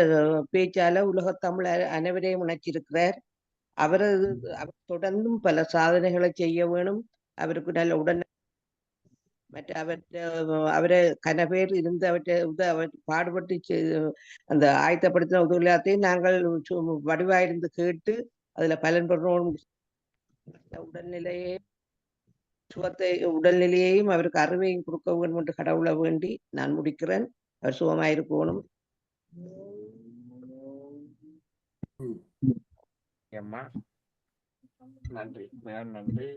பேச்சால உலக தமிழ் அனைவரையும் இணைச்சிருக்கிறார். அவர் தொடர்ந்தும் பல சாதனைகளை செய்ய வேணும். அவருக்கு நல்ல உடனே மற்ற அவரை கனபேர் இருந்து அவர் பாடுபட்டு அந்த ஆயத்தப்படுத்தின உதவியாத்தையும் நாங்கள் வடிவாயிருந்து கேட்டு அதுல பலன் பெறணும். உடல்நிலையையும் அவருக்கு அறிவையும் கொடுக்க வேண்டும் என்று கடவுளை வேண்டி நான் முடிக்கிறேன். அவர் சுகமாயிருக்கணும். நன்றி, நன்றி.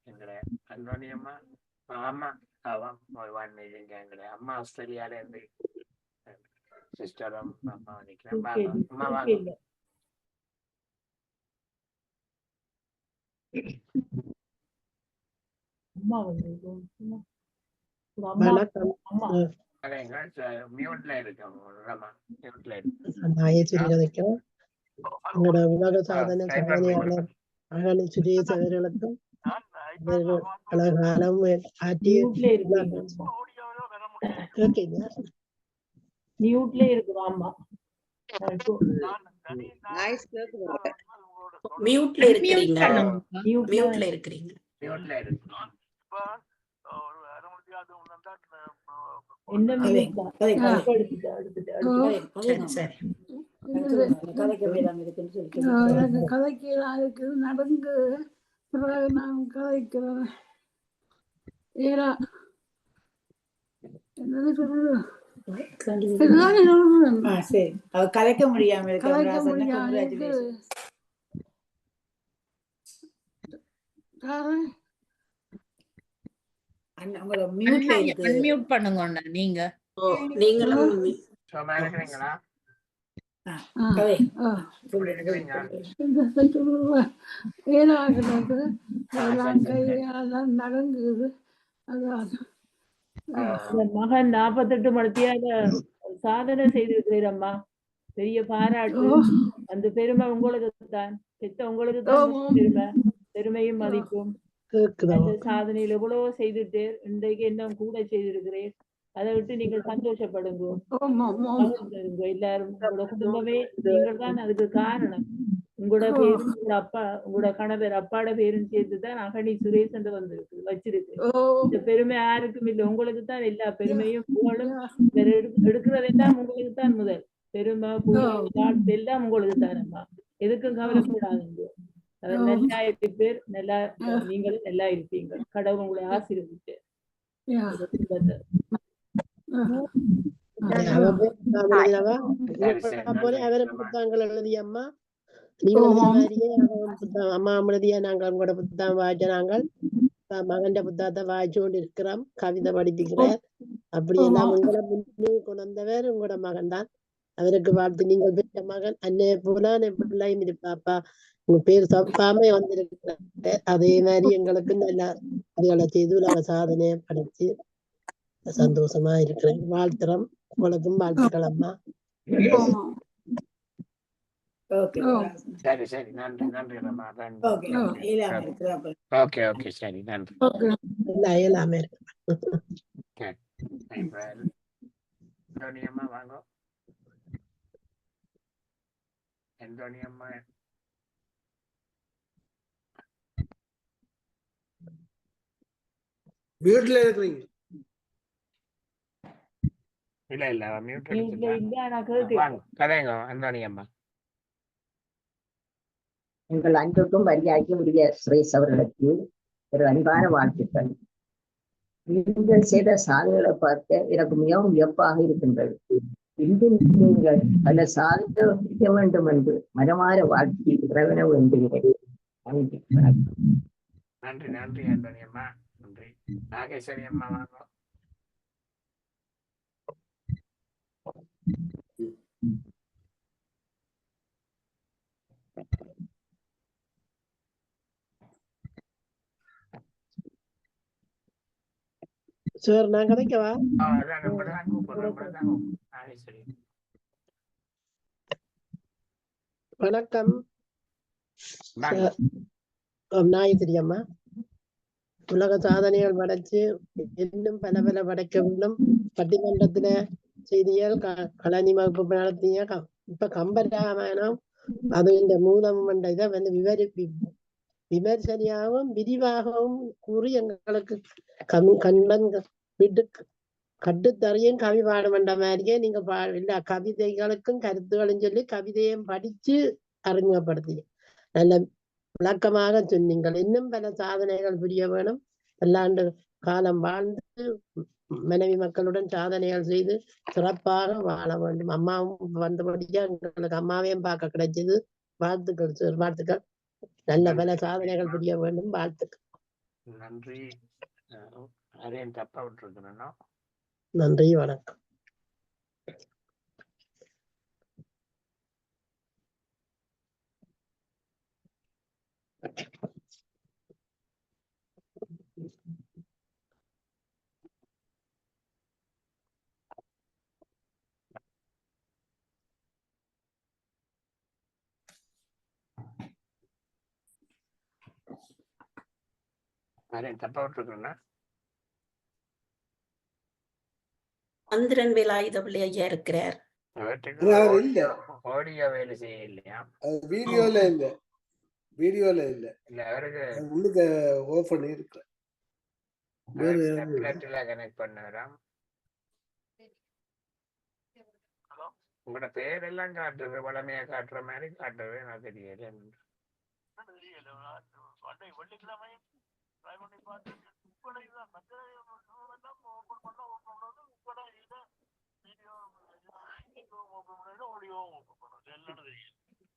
எங்களுடைய அன்போனியம்மா அம்மா எங்களுடைய அம்மா ஆஸ்திரேலியால இருந்து சிஸ்டரும் அம்மா நிக்கிறேன். அம்மா வாங்க. மியூட்ல இருக்கோம். எங்களோட உலக சாதனை சாதனையாளர் அகனி சுரேஷ் அவர்களுக்கும் பலகாலம் ஆற்றிய கதைக்கலாம் இருக்கு நடந்து பிறகு நான் கதைக்கிறேன். என்னது சொல்றது? கலைக்க முடியாம பண்ணுங்க நீங்க நீங்களும் நடங்குது. மகன் 48 மணித்தியால சாதனை செய்திருக்கிறீரம்மா. பெரிய பாராட்டு. அந்த பெருமை உங்களுக்கு தான், உங்களுக்கு தான் பெருமை, பெருமையும் மதிப்பும். அந்த சாதனையில் எவ்வளவோ செய்துட்டு இன்றைக்கு இன்னும் கூட செய்திருக்கிறேன். அதை விட்டு நீங்கள் சந்தோஷப்படுங்க, ஆமா ஆமா மகிழ்ந்திருங்க. எல்லாரும் உங்களோட குடும்பமே நீங்கள் தான் அதுக்கு காரணம். உங்களோட பேரும் உங்களோட அப்பா உங்களோட கணவர் அப்பாட பேரும் சேர்த்துதான் அகனி சுரேஷ் என்று வந்திருக்கு வச்சிருக்கு. இந்த பெருமை யாருக்கும் இல்லை, உங்களுக்கு தான் எல்லா பெருமையும் புகழும். எடுக்கிறதெல்லாம் உங்களுக்கு தான் முதல். பெருமை புகழ் வாழ்த்து எல்லாம் உங்களுக்கு தானம்மா. எதுக்கும் கவலைப்படாதுங்க. நல்லா இருப்பேர், நல்லா நீங்களும் நல்லா இருப்பீங்க. கடவுள் உங்களை ஆசீர்வதிச்சு அவரை புத்தகங்கள் எழுதியம்மா நீங்கள் எழுதிய மாதிரியே அம்மா அமிர்தியா நாங்கள் உங்களோட புத்தகம் வாய்ச்ச நாங்கள் மகன் புத்தகத்தை வாய்ச்சு கொண்டு இருக்கிறோம். கவிதை படிப்புகிறார். அப்படியெல்லாம் உங்களை முன்னே கொண்டு வந்தவர் உங்களோட மகன் தான். அவருக்கு வாழ்த்து. நீங்கள் பெற்ற மகன் அன்னைய போல பிள்ளையும் இருப்பாப்பா. உங்க பேர் தப்பாம வந்திருக்கிறாங்க. அதே மாதிரி எங்களுக்கு நல்லா இதுகளை செய்து உலக சாதனையை படைச்சு சந்தோஷமா இருக்கிறேன். வாழ்த்துறோம். உங்களுக்கும் வாழ்த்துக்கள் அம்மா. சரி சரி, நன்றி நன்றி அம்மா. ஓகே ஓகே, சரி நன்றி. எல்லாமே இருக்கு. அம்மா வாங்க. அம்மா வீட்டுல இருக்கிறீங்க? இல்ல இல்ல, மியூட் அடிச்சுட்டாங்க. கதைங்க அந்தோணி அம்மா. உங்கள் அன்புக்கும் மரியாதைக்கும் உரிய சுரேஷ் அவர்களுக்கு ஒரு அன்பான வாழ்த்துக்கள். நீங்கள் செய்த சாதனைகளை பார்க்க எனக்கு மிகவும் வியப்பாக இருக்கின்றது. இன்று நீங்கள் பல சாதிக்க வேண்டும் என்று மனமாற வாழ்த்தி இறைவனை வேண்டுகிறேன். நன்றி நன்றி அந்தோணி அம்மா. நன்றி. நாகேஸ்வரி அம்மா வாங்க. சார் நான் கதைக்கவா? வணக்கம். நாயத்திரி அம்மா. உலக சாதனைகள் படைச்சு இன்னும் பல பல படைக்க வேண்டும். பட்டிமன்றத்துல செய்திகள் கலனி வகுப்பு நடத்திய இப்ப கம்பராமாயணம் அது இந்த மூலம் இதை வந்து விமர்சனையாகவும் விரிவாகவும் கூறி எங்களுக்கு கண்ணன் விட்டு கட்டுத்தறியும் கவி பாடம் என்ற மாதிரியே நீங்க எல்லா கவிதைகளுக்கும் கருத்துகளும் சொல்லி கவிதையும் படிச்சு அறிமுகப்படுத்தி நல்ல விளக்கமாக சொன்னீங்கள். இன்னும் பல சாதனைகள் புரிய வேணும். பல்லாண்டு காலம் வாழ்ந்து மனைவி மக்களுடன் சாதனைகள் செய்து சிறப்பாக வாழ வேண்டும். அம்மாவும் வந்தபடியா எங்களுக்கு அம்மாவையும் பார்க்க கிடைச்சது. வாழ்த்துக்கள் சார், வாழ்த்துக்கள். நல்ல பல சாதனைகள் புரிய வேண்டும். வாழ்த்துக்கள். நன்றி. அதையும் தப்பா விட்டுருக்கிறேன்னா நன்றி, வணக்கம். தப்பா விட்டுருக்கிறேன்னா சந்திரன் வேலாயுதபிள்ளை ஐயா இருக்கிறார். ஆடியோ வேலை செய்ய இல்லையா? வீடியோல இல்ல, வீடியோல இல்ல, இல்ல அவருக்கு உள்ளுக்கு ஓபன் பண்ணி இருக்கு. கனெக்ட் பண்ணுறான். உங்களோட பேரெல்லாம் காட்டுறது வளமையா காட்டுற மாதிரி காட்டுறது நான் தெரியல. வெள்ளிக்கிழமை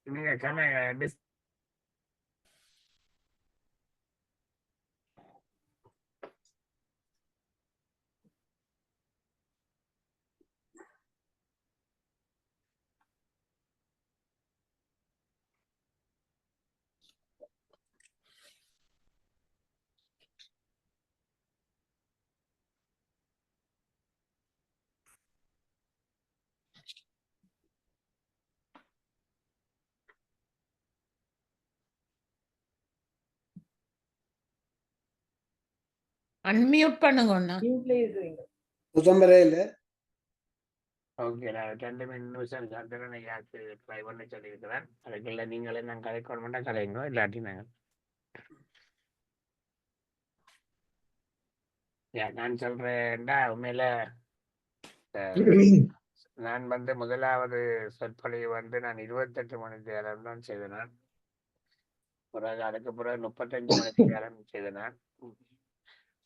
நீங்க அன்மியூட் பண்ணுங்க. மியூட்ல இருக்கிறீங்க. புத்தம்பரே இல்ல. ஓகே, நான் 2 நிமிஷம் சந்திரனை யாருக்கு ட்ரை பண்ண சொல்லியிருக்கிறேன். அதுக்குள்ள நீங்களே நான் கதைக்கணும்னா கதைங்க, இல்லாட்டி நாங்கள் நான் சொல்றேன்டா. உண்மையில நான் முதலாவது சொற்பொழிவு நான் 28 மணி நேரம் தான் செய்தேன். பிறகு அதுக்கு பிறகு 35 மணி நேரம் செய்தேன்.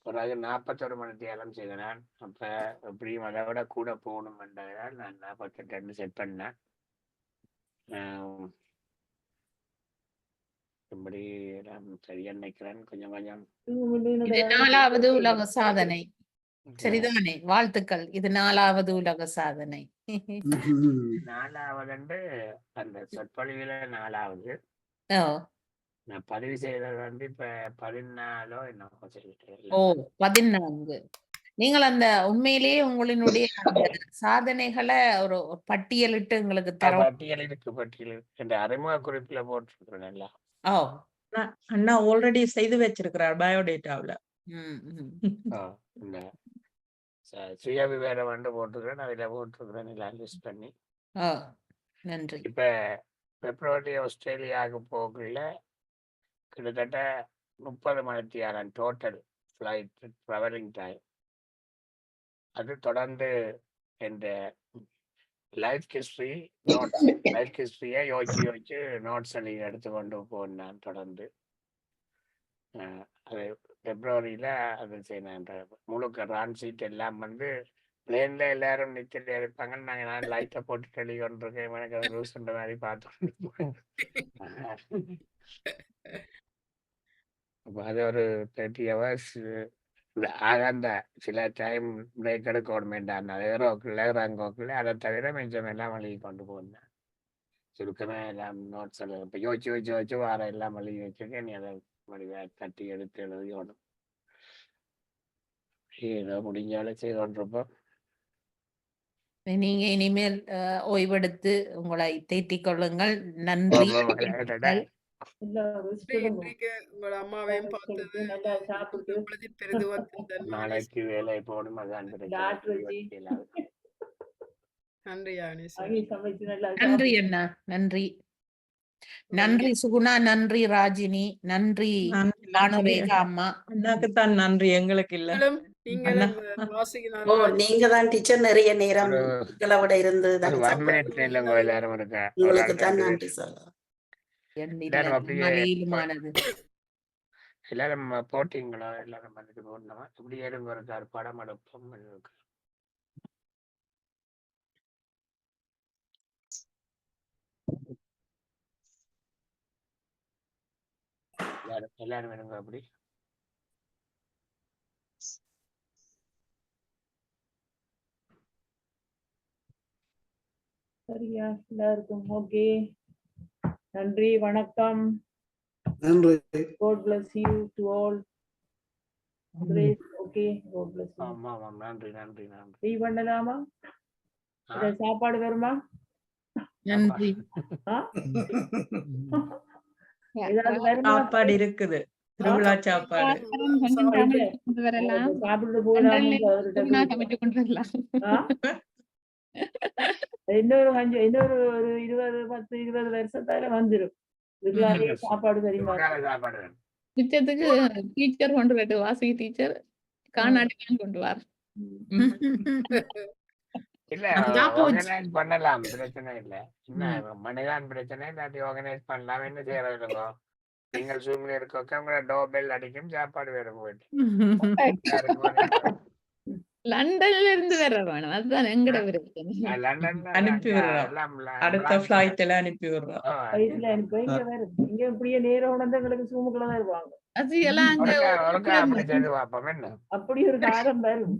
பிறகு 41 மணி நேரம் செய்தேன். அப்ப எப்படியும் அதை விட கூட போகணும் என்றதால் நான் 48 செட் பண்ணேன். இப்படி சரியா நினைக்கிறேன். கொஞ்சம் கொஞ்சம் இது 4வது உலக சாதனை, சரிதானே? வாழ்த்துக்கள். இது 4வது உலக சாதனை. 4வது அந்த சொற்பொழிவுல 4வது. நான் பதிவு செய்தது இப்ப 14 என்னமோ சொல்லிட்டு. ஓ, 14. நீங்கள் அந்த உண்மையிலேயே உங்களினுடைய அந்த சாதனைகளை ஒரு பட்டியலிட்டு எங்களுக்கு தர. பட்டியல் இருக்கு. அறிமுக குறிப்புல போட்டிருக்கிறேன். ஓ, அண்ணா ஆல்ரெடி செய்து வச்சிருக்கிறார் பயோடேட்டாவில். இந்த சுய விவரம் போட்டுக்கிறேன், அதுல போட்டிருக்கிறேன் எல்லாம் லிஸ்ட் பண்ணி. நன்றி. இப்ப பிப்ரவரி ஆஸ்திரேலியாவுக்கு போகல கிட்டத்தட்ட 30 மணி நேரம் டோட்டல் ஃபிளைட் ட்ராவலிங் டைம். அது தொடர்ந்து இந்த லைஃப் ஹிஸ்டரியை யோசிச்சு நோட்ஸ் எழுதி எடுத்துக்கொண்டு போனேன் தொடர்ந்து. அது பிப்ரவரியில அது செய்யணும். முழுக்க ரான் சீட் எல்லாம் பிளேன்ல எல்லாரும் நிச்சயம் இருப்பாங்க. நான் லைட்டை போட்டு தெளி கொண்டிருக்கேன். எனக்கு அது லூஸ் பண்ற மாதிரி பார்த்து அப்போ அது ஒரு 30 hours. அந்த சில டைம் பிரேக் எடுக்கணும் வேண்டாம். ரங்கோக்குள்ள அதை தவிர மிச்சம் எல்லாம் வழியை கொண்டு போனேன். சுருக்கமே எல்லாம் நோட்ஸ் எழுத இப்போ யோசிச்சு வார எல்லாம் வழி வச்சிருக்கேன். நீ அதை வழியை தட்டி எடுத்து எழுதியோடும். ஏதோ முடிஞ்சாலே செய்து கொண்டிருப்போம். நீங்க இனிமேல் ஓய்வெடுத்து உங்களை தேத்திக் கொள்ளுங்கள். நன்றி. உங்களோட அம்மாவையும் பார்த்தது நல்லா சாப்பிட்டு நாளைக்கு வேலை போடும். அதான் நன்றி அண்ணா. நன்றி. நன்றி சுகுணா, நன்றி ராஜினி, நன்றி லானுரேகா அம்மா. அண்ணாக்கு தான் நன்றி, எங்களுக்கு இல்ல. நீங்க தான் டீச்சர் நிறைய நேரம் விட இருந்து உங்களுக்கு தான் நன்றி சொல்ல. எல்லாரும் போட்டீங்களா? எல்லாரும் வந்துட்டு போடணுமா? இப்படி ஏறுங்க இருக்காரு படம் எடுப்போம். எல்லாரும் வேணுங்க அப்படி. சரியா? எல்லாருக்கும் ஓகே. நன்றி, வணக்கம். நன்றி. God bless you to all. Grace, okay. God bless you. ஆமா நன்றி நன்றி நன்றி. டீ பண்ணலாமா? சாப்பாடு வருமா? நன்றி. சாப்பாடு இருக்குது, திருவிழா சாப்பாடு. சாப்பிட்டு போகலாம். இன்னொரு 20 வருஷத்தால வந்துடும். சாப்பாடு தெரியுமா? மிச்சத்துக்கு டீச்சர் கொண்டு வரட்டு, வாசி டீச்சர் காணாட்டி கொண்டு வர. இல்ல ஆர்கனைஸ் பண்ணலாம், பிரச்சனை இல்ல. என்ன மணிதான் பிரச்சனை, இல்லாட்டி ஆர்கனைஸ் பண்ணலாம். என்ன செய்யறதுங்க, நீங்கள் ஜூம்ல இருக்க உங்களோட டோர் பெல் அடிக்கும், சாப்பாடு வேற போயிட்டு லண்டன்ல இருந்து வேற வேணும். அதுதான் எங்கட பிரச்சனை. அனுப்பி விடுறோம், அடுத்த ஃபிளைட்ல அனுப்பி விடுறோம். இங்க இப்படியே நேரம் உணர்ந்தவங்களுக்கு சூமுக்குள்ளதான் இருப்பாங்க. அது எல்லாம் அப்படி ஒரு காலம் வரும்.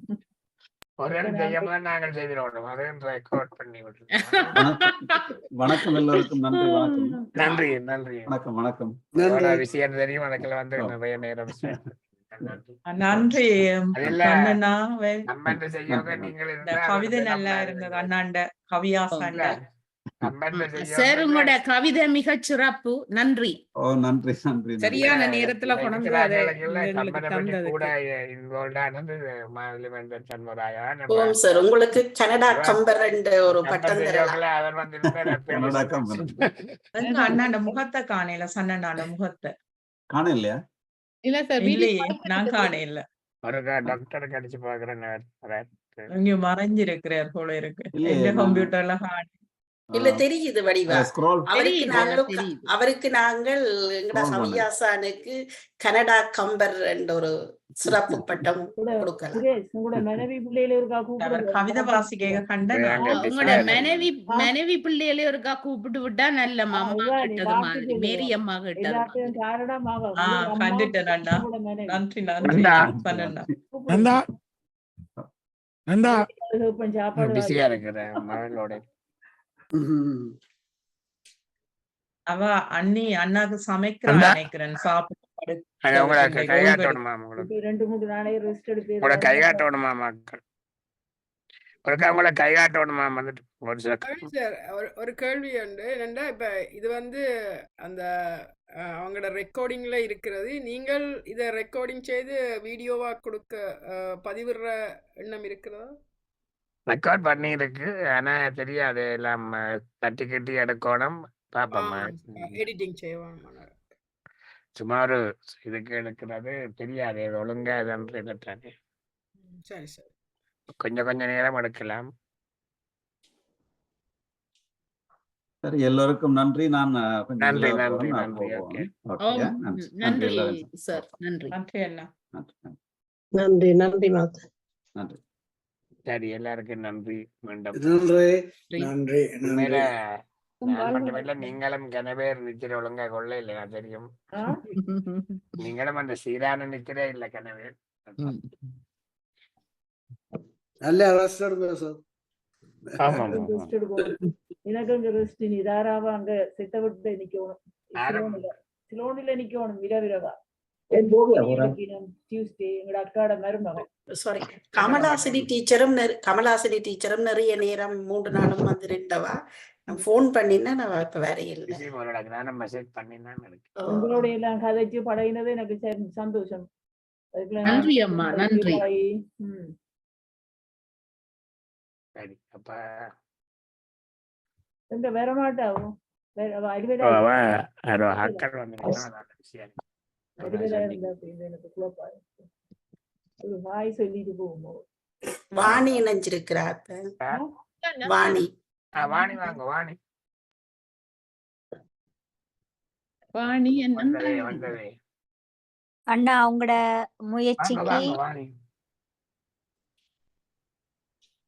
வணக்கம் எல்லோருக்கும். நன்றி. வணக்கம். நன்றி நன்றி. வணக்கம் வணக்கம். விஷயம் தெரியும் எனக்கு வந்து நிறைய நேரம். நன்றி. கவிதை நல்லா இருந்தது. அண்ணாண்ட கவியாசாண்ட சார் உங்களோட கவிதை மிகச் சிறப்பு. நன்றி. ஓ நன்றி நன்றி நன்றி. சரியான நேரத்துல கொண்டு அதை எங்களுக்கு தந்ததுக்கு. ஓம் சார், உங்களுக்கு கனடா கம்பர் என்ற ஒரு பட்டம் தரலாம். கனடா கம்பர். எங்க அண்ணாண்ட முகத்தை காணையில, சன்னண்ணாண்ட முகத்தை காணலையா? இல்ல சார், இல்லையே, நான் காணையில. டாக்டர் கடிச்சு பாக்குறேன். இங்க மறைஞ்சிருக்கிறார் போல இருக்கு. எந்த கம்ப்யூட்டர்ல காண இல்ல தெரியுது வடிவா. அவருக்கு நாங்கள் எங்கட சவியாசானுக்கு கனடா கம்பர் என்ற ஒரு சிறப்பு பட்டம் கொடுக்கலாம். உங்களோட மனைவி பிள்ளையில இருக்கா கூப்பிடுங்க. கவிதை வாசிக்க கண்டன் உங்களோட மனைவி பிள்ளையில இருக்கா கூப்பிட்டு விட்டா நல்ல மாமா கிட்டது மாதிரி மேரி அம்மா கிட்ட எல்லாத்தையும் காரணமாக கண்டுட்டேன் அண்ணா. நன்றி நன்றி நந்தா நந்தா சாப்பாடு பிஸியா இருக்கிறேன் மகளோட. அவ அண்ணி அண்ணாக்கு சமைக்கிறான் நினைக்கிறேன். சாப்பிட்டு 2-3 நாளே ரெஸ்ட் எடுத்து கைகாட்டணுமா மக்கள்? உங்களை கைகாட்டணுமா? வந்துட்டு ஒரு கேள்வி உண்டு. என்னண்டா இப்ப இது வந்து அந்த அவங்களோட ரெக்கார்டிங்ல இருக்கிறது. நீங்கள் இதை ரெக்கார்டிங் செய்து வீடியோவா கொடுக்க பதிவிடுற எண்ணம் இருக்கிறதா? ரெக்கார்ட் பண்ணி இருக்கு, ஆனா தெரியாது. எல்லாம் தட்டி கட்டி எடுக்கணும். பாப்போம்மா, எடிட்டிங் செய்வாங்க. சும்மா ஒரு இதுக்கு எடுக்கிறது தெரியாது. ஒழுங்கா இதுன்றானே. சரி சரி, கொஞ்சம் நேரம் எடுக்கலாம். சரி, எல்லோருக்கும் நன்றி. நான் நன்றி நன்றி நன்றி. நன்றி சார். நன்றி நன்றி அண்ணா. நன்றி நன்றி மாதா. நன்றி. சரி, எல்லாருக்கும் நன்றி. மீண்டும் நன்றி நன்றி. நீங்களும் கனவேர் நித்திரை ஒழுங்கா கொள்ள இல்லையா தெரியும். நீங்களும் அந்த சீரான நித்திரை இல்ல கனவேர். நல்ல ரெஸ்ட் எடுங்க சார். எனக்கு அங்க ரெஸ்ட் நிதாராவா அங்க செட்ட விட்டு நிக்கணும். சிலோனில நிக்கணும் விரவிரவா. டியூஸ்டே எங்க அக்காட மருமகன் சாரி கமலாசினி டீச்சரும் நிறைய நேரம் 3 நாளும் வந்து நின்றவா. நான் போன் பண்ணினா நான் இப்ப வேற இல்லை. உங்களோட எல்லாம் கதைச்சு பழகினது எனக்கு சந்தோஷம். நன்றி அம்மா. நன்றி. எங்க வர மாட்டாவும் எனக்கு குழப்பா ஒரு வாய் சொல்லிட்டு போகும்போது வாணி இணைஞ்சிருக்கிறார். வாணி வாணி வாங்க. வாணி வாணி அண்ணா உங்களோட முயற்சிக்கு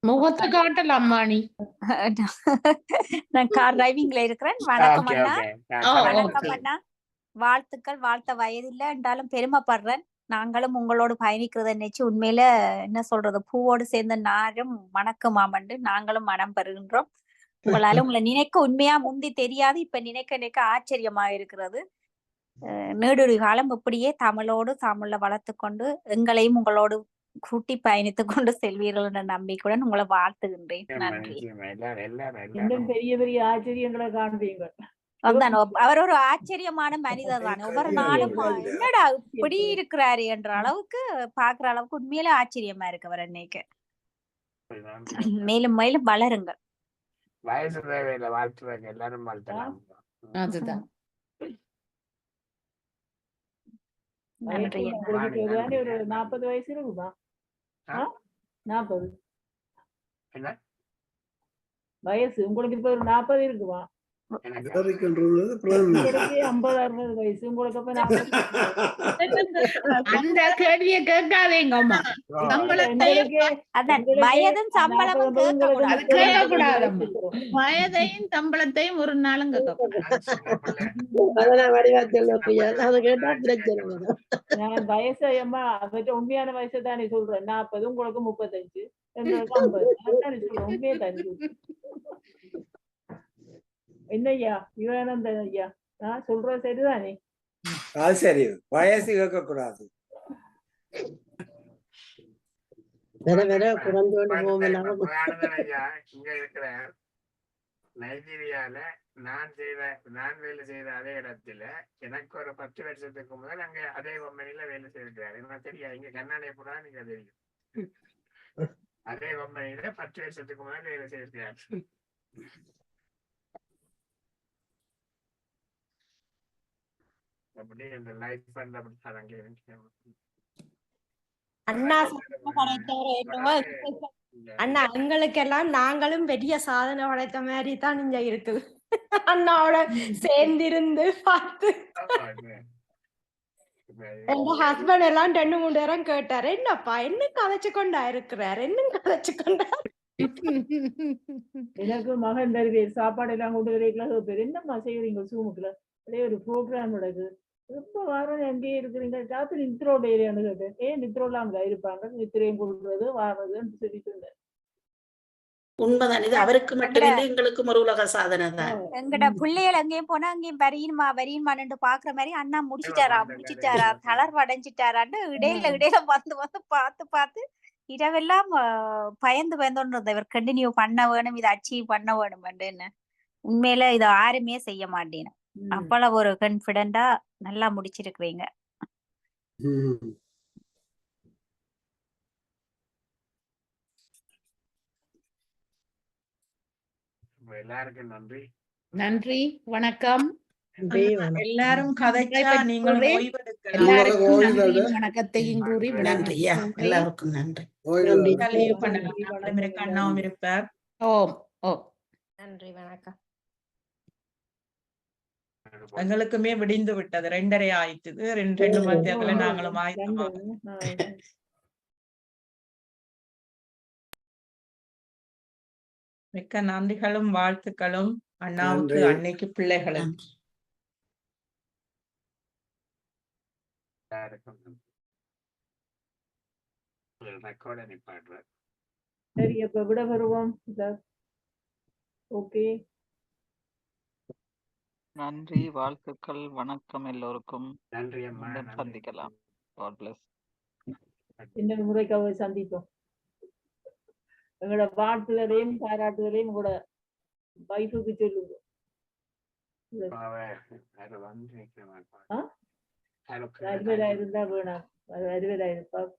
முகத்தை காட்டலாம் வாணி. நான் கார் டிரைவிங்ல இருக்கிறேன். வணக்கம் அண்ணா. வணக்கம் அண்ணா. வாழ்த்துக்கள். வாழ்த்த வயதில்லை என்றாலும் பெருமைப்படுறேன். நாங்களும் உங்களோடு பயணிக்கிறத நினைச்சு உண்மையில என்ன சொல்றது, பூவோடு சேர்ந்த நாரும் மணக்குமாமண்டு நாங்களும் மனம் பெறுகின்றோம். உங்களால உங்களை நினைக்க உண்மையா முந்தி தெரியாது, இப்ப நினைக்க ஆச்சரியமா இருக்கிறது. நீடுரு காலம் இப்படியே தமிழ்ல வளர்த்து கொண்டு எங்களையும் உங்களோடு கூட்டி பயணித்துக் கொண்டு செல்வீர்கள் என்ற நம்பிக்கையுடன் உங்களை வாழ்த்துகின்றேன். நன்றி. இன்னும் பெரிய பெரிய ஆச்சரியங்களை காண்பீங்க. அதுதான், அவர் ஒரு ஆச்சரியமான மனிதர் தானே. ஒவ்வொரு நாளும் என்னடா இப்படி இருக்கிறாரு என்ற அளவுக்கு பாக்குற அளவுக்கு உண்மையில ஆச்சரியமா இருக்கு அவர் அன்னைக்கு. மேலும் மேலும் வளருங்கள். வயசு தேவையில்லை, வாழ்த்துறாங்க. எல்லாரும் வாழ்த்தலாம். அதுதான். ஒரு 40 வயசு இருக்குமா? 40 வயசு உங்களுக்கு இப்ப ஒரு 40 இருக்குமா? 50-60 வயசு உங்களுக்கு. அந்த கேள்வியை கேட்காதேங்கம்மா. வயதும் சம்பளமும் கேட்கக்கூடாது. வயதையும் சம்பளத்தையும் ஒரு நாளும் வயசையம்மா அவற்ற உண்மையான வயசை தானே சொல்றேன். 40 உங்களுக்கு 35 எங்களுக்கு 50 உண்மையே தானே. என்னய்யா விவேகானந்தன் ஐயா, நான் சொல்றது சரிதானே? அது சரி, வயசு கேட்க கூடாது. நைஜீரியால நான் வேலை செய்த அதே இடத்துல எனக்கு ஒரு 10 வருஷத்துக்கு முதல் அங்க அதே கம்பெனில வேலை செய்திருக்கிறாரு. எனக்கு தெரியாது, இங்க கண்ணாடியை போனா நீங்க தெரியும். அதே கம்பெனில 10 வருஷத்துக்கு முதல் வேலை செய்திருக்கிறார். அப்படி இந்த லைஃப் பண்ண அப்படி அங்கே அண்ணா அண்ணா எங்களுக்கெல்லாம் நாங்களும் பெரிய சாதனை படைத்த மாதிரி தான் இங்க இருக்குது. அண்ணாவோட சேர்ந்திருந்து பார்த்து எங்க ஹஸ்பண்ட் எல்லாம் 2-3 நேரம் கேட்டாரு, என்னப்பா என்ன கதைச்சு கொண்டா இருக்கிறார், என்ன கதைச்சு கொண்டா. எனக்கு மகன் தருவேன் சாப்பாடு எல்லாம் கொண்டு வரைக்கலாம். என்னம்மா செய்யறீங்க சூமுக்குல அதே ஒரு ப்ரோக்ராம் நடக்குது, ரொம்ப வாரம் எங்கேயே இருக்கிறீங்க, ராத்திரி நித்ரோட ஏரியான்னு கேட்டேன். ஏன் நித்ரோலாம் அங்க இருப்பாங்க, நித்திரையும் கொடுக்குறது வாரதுன்னு சொல்லிட்டு இருந்தேன். உண்மைதான், இது அவருக்கு மட்டுமில்லை எங்களுக்கும் ஒரு உலக சாதனை தான். எங்கட பிள்ளைகள் எங்கேயும் போனா அங்கேயும் வரியுமான்னு பாக்குற மாதிரி அண்ணா முடிச்சிட்டாரா தளர்வு அடைஞ்சிட்டாரான்னு இடையில வந்து பார்த்து இரவெல்லாம் பயந்தோன்றது இவர் கண்டினியூ பண்ண வேணும், இதை அச்சீவ் பண்ண வேணும். உண்மையில இதை யாருமே செய்ய மாட்டேன்னு அவ்வளவு ஒரு கான்பிடென்டா நல்லா முடிச்சிருக்கிறீங்க. எல்லாருக்கும் நன்றி. நன்றி, வணக்கம். எல்லாரும் கதைச்சா நீங்களும் ஓய்வெடுக்கலாம். எல்லாருக்கும் நன்றி வணக்கத்தையும் கூறி நன்றியா, எல்லாருக்கும் நன்றி. லீவ் பண்ணலாம். நம்மளும் இருக்க, அண்ணாவும் இருப்பார். ஓம் ஓம் நன்றி, வணக்கம். எங்களுக்குமே விடிந்து விட்டது, 2:30 ஆயிட்டுது. 2 மத்தியத்துல நாங்களும் ஆயிட்டோம். மிக்க நன்றிகளும் வாழ்த்துக்களும் அண்ணாவுக்கு, அன்னைக்கு பிள்ளைகளும். சரி, அப்ப விட வருவோம். ஓகே, நன்றி, வாழ்த்துக்கள், வணக்கம் எல்லோருக்கும். நன்றி அம்மா, மீண்டும் சந்திக்கலாம். God bless. இன்னொரு முறைக்காக சந்திப்போம். எங்களோட வாழ்த்துகளையும் பாராட்டுகளையும் கூட வைஃபுக்கு சொல்லுங்க. இருந்தா வேணாம், அது 60,000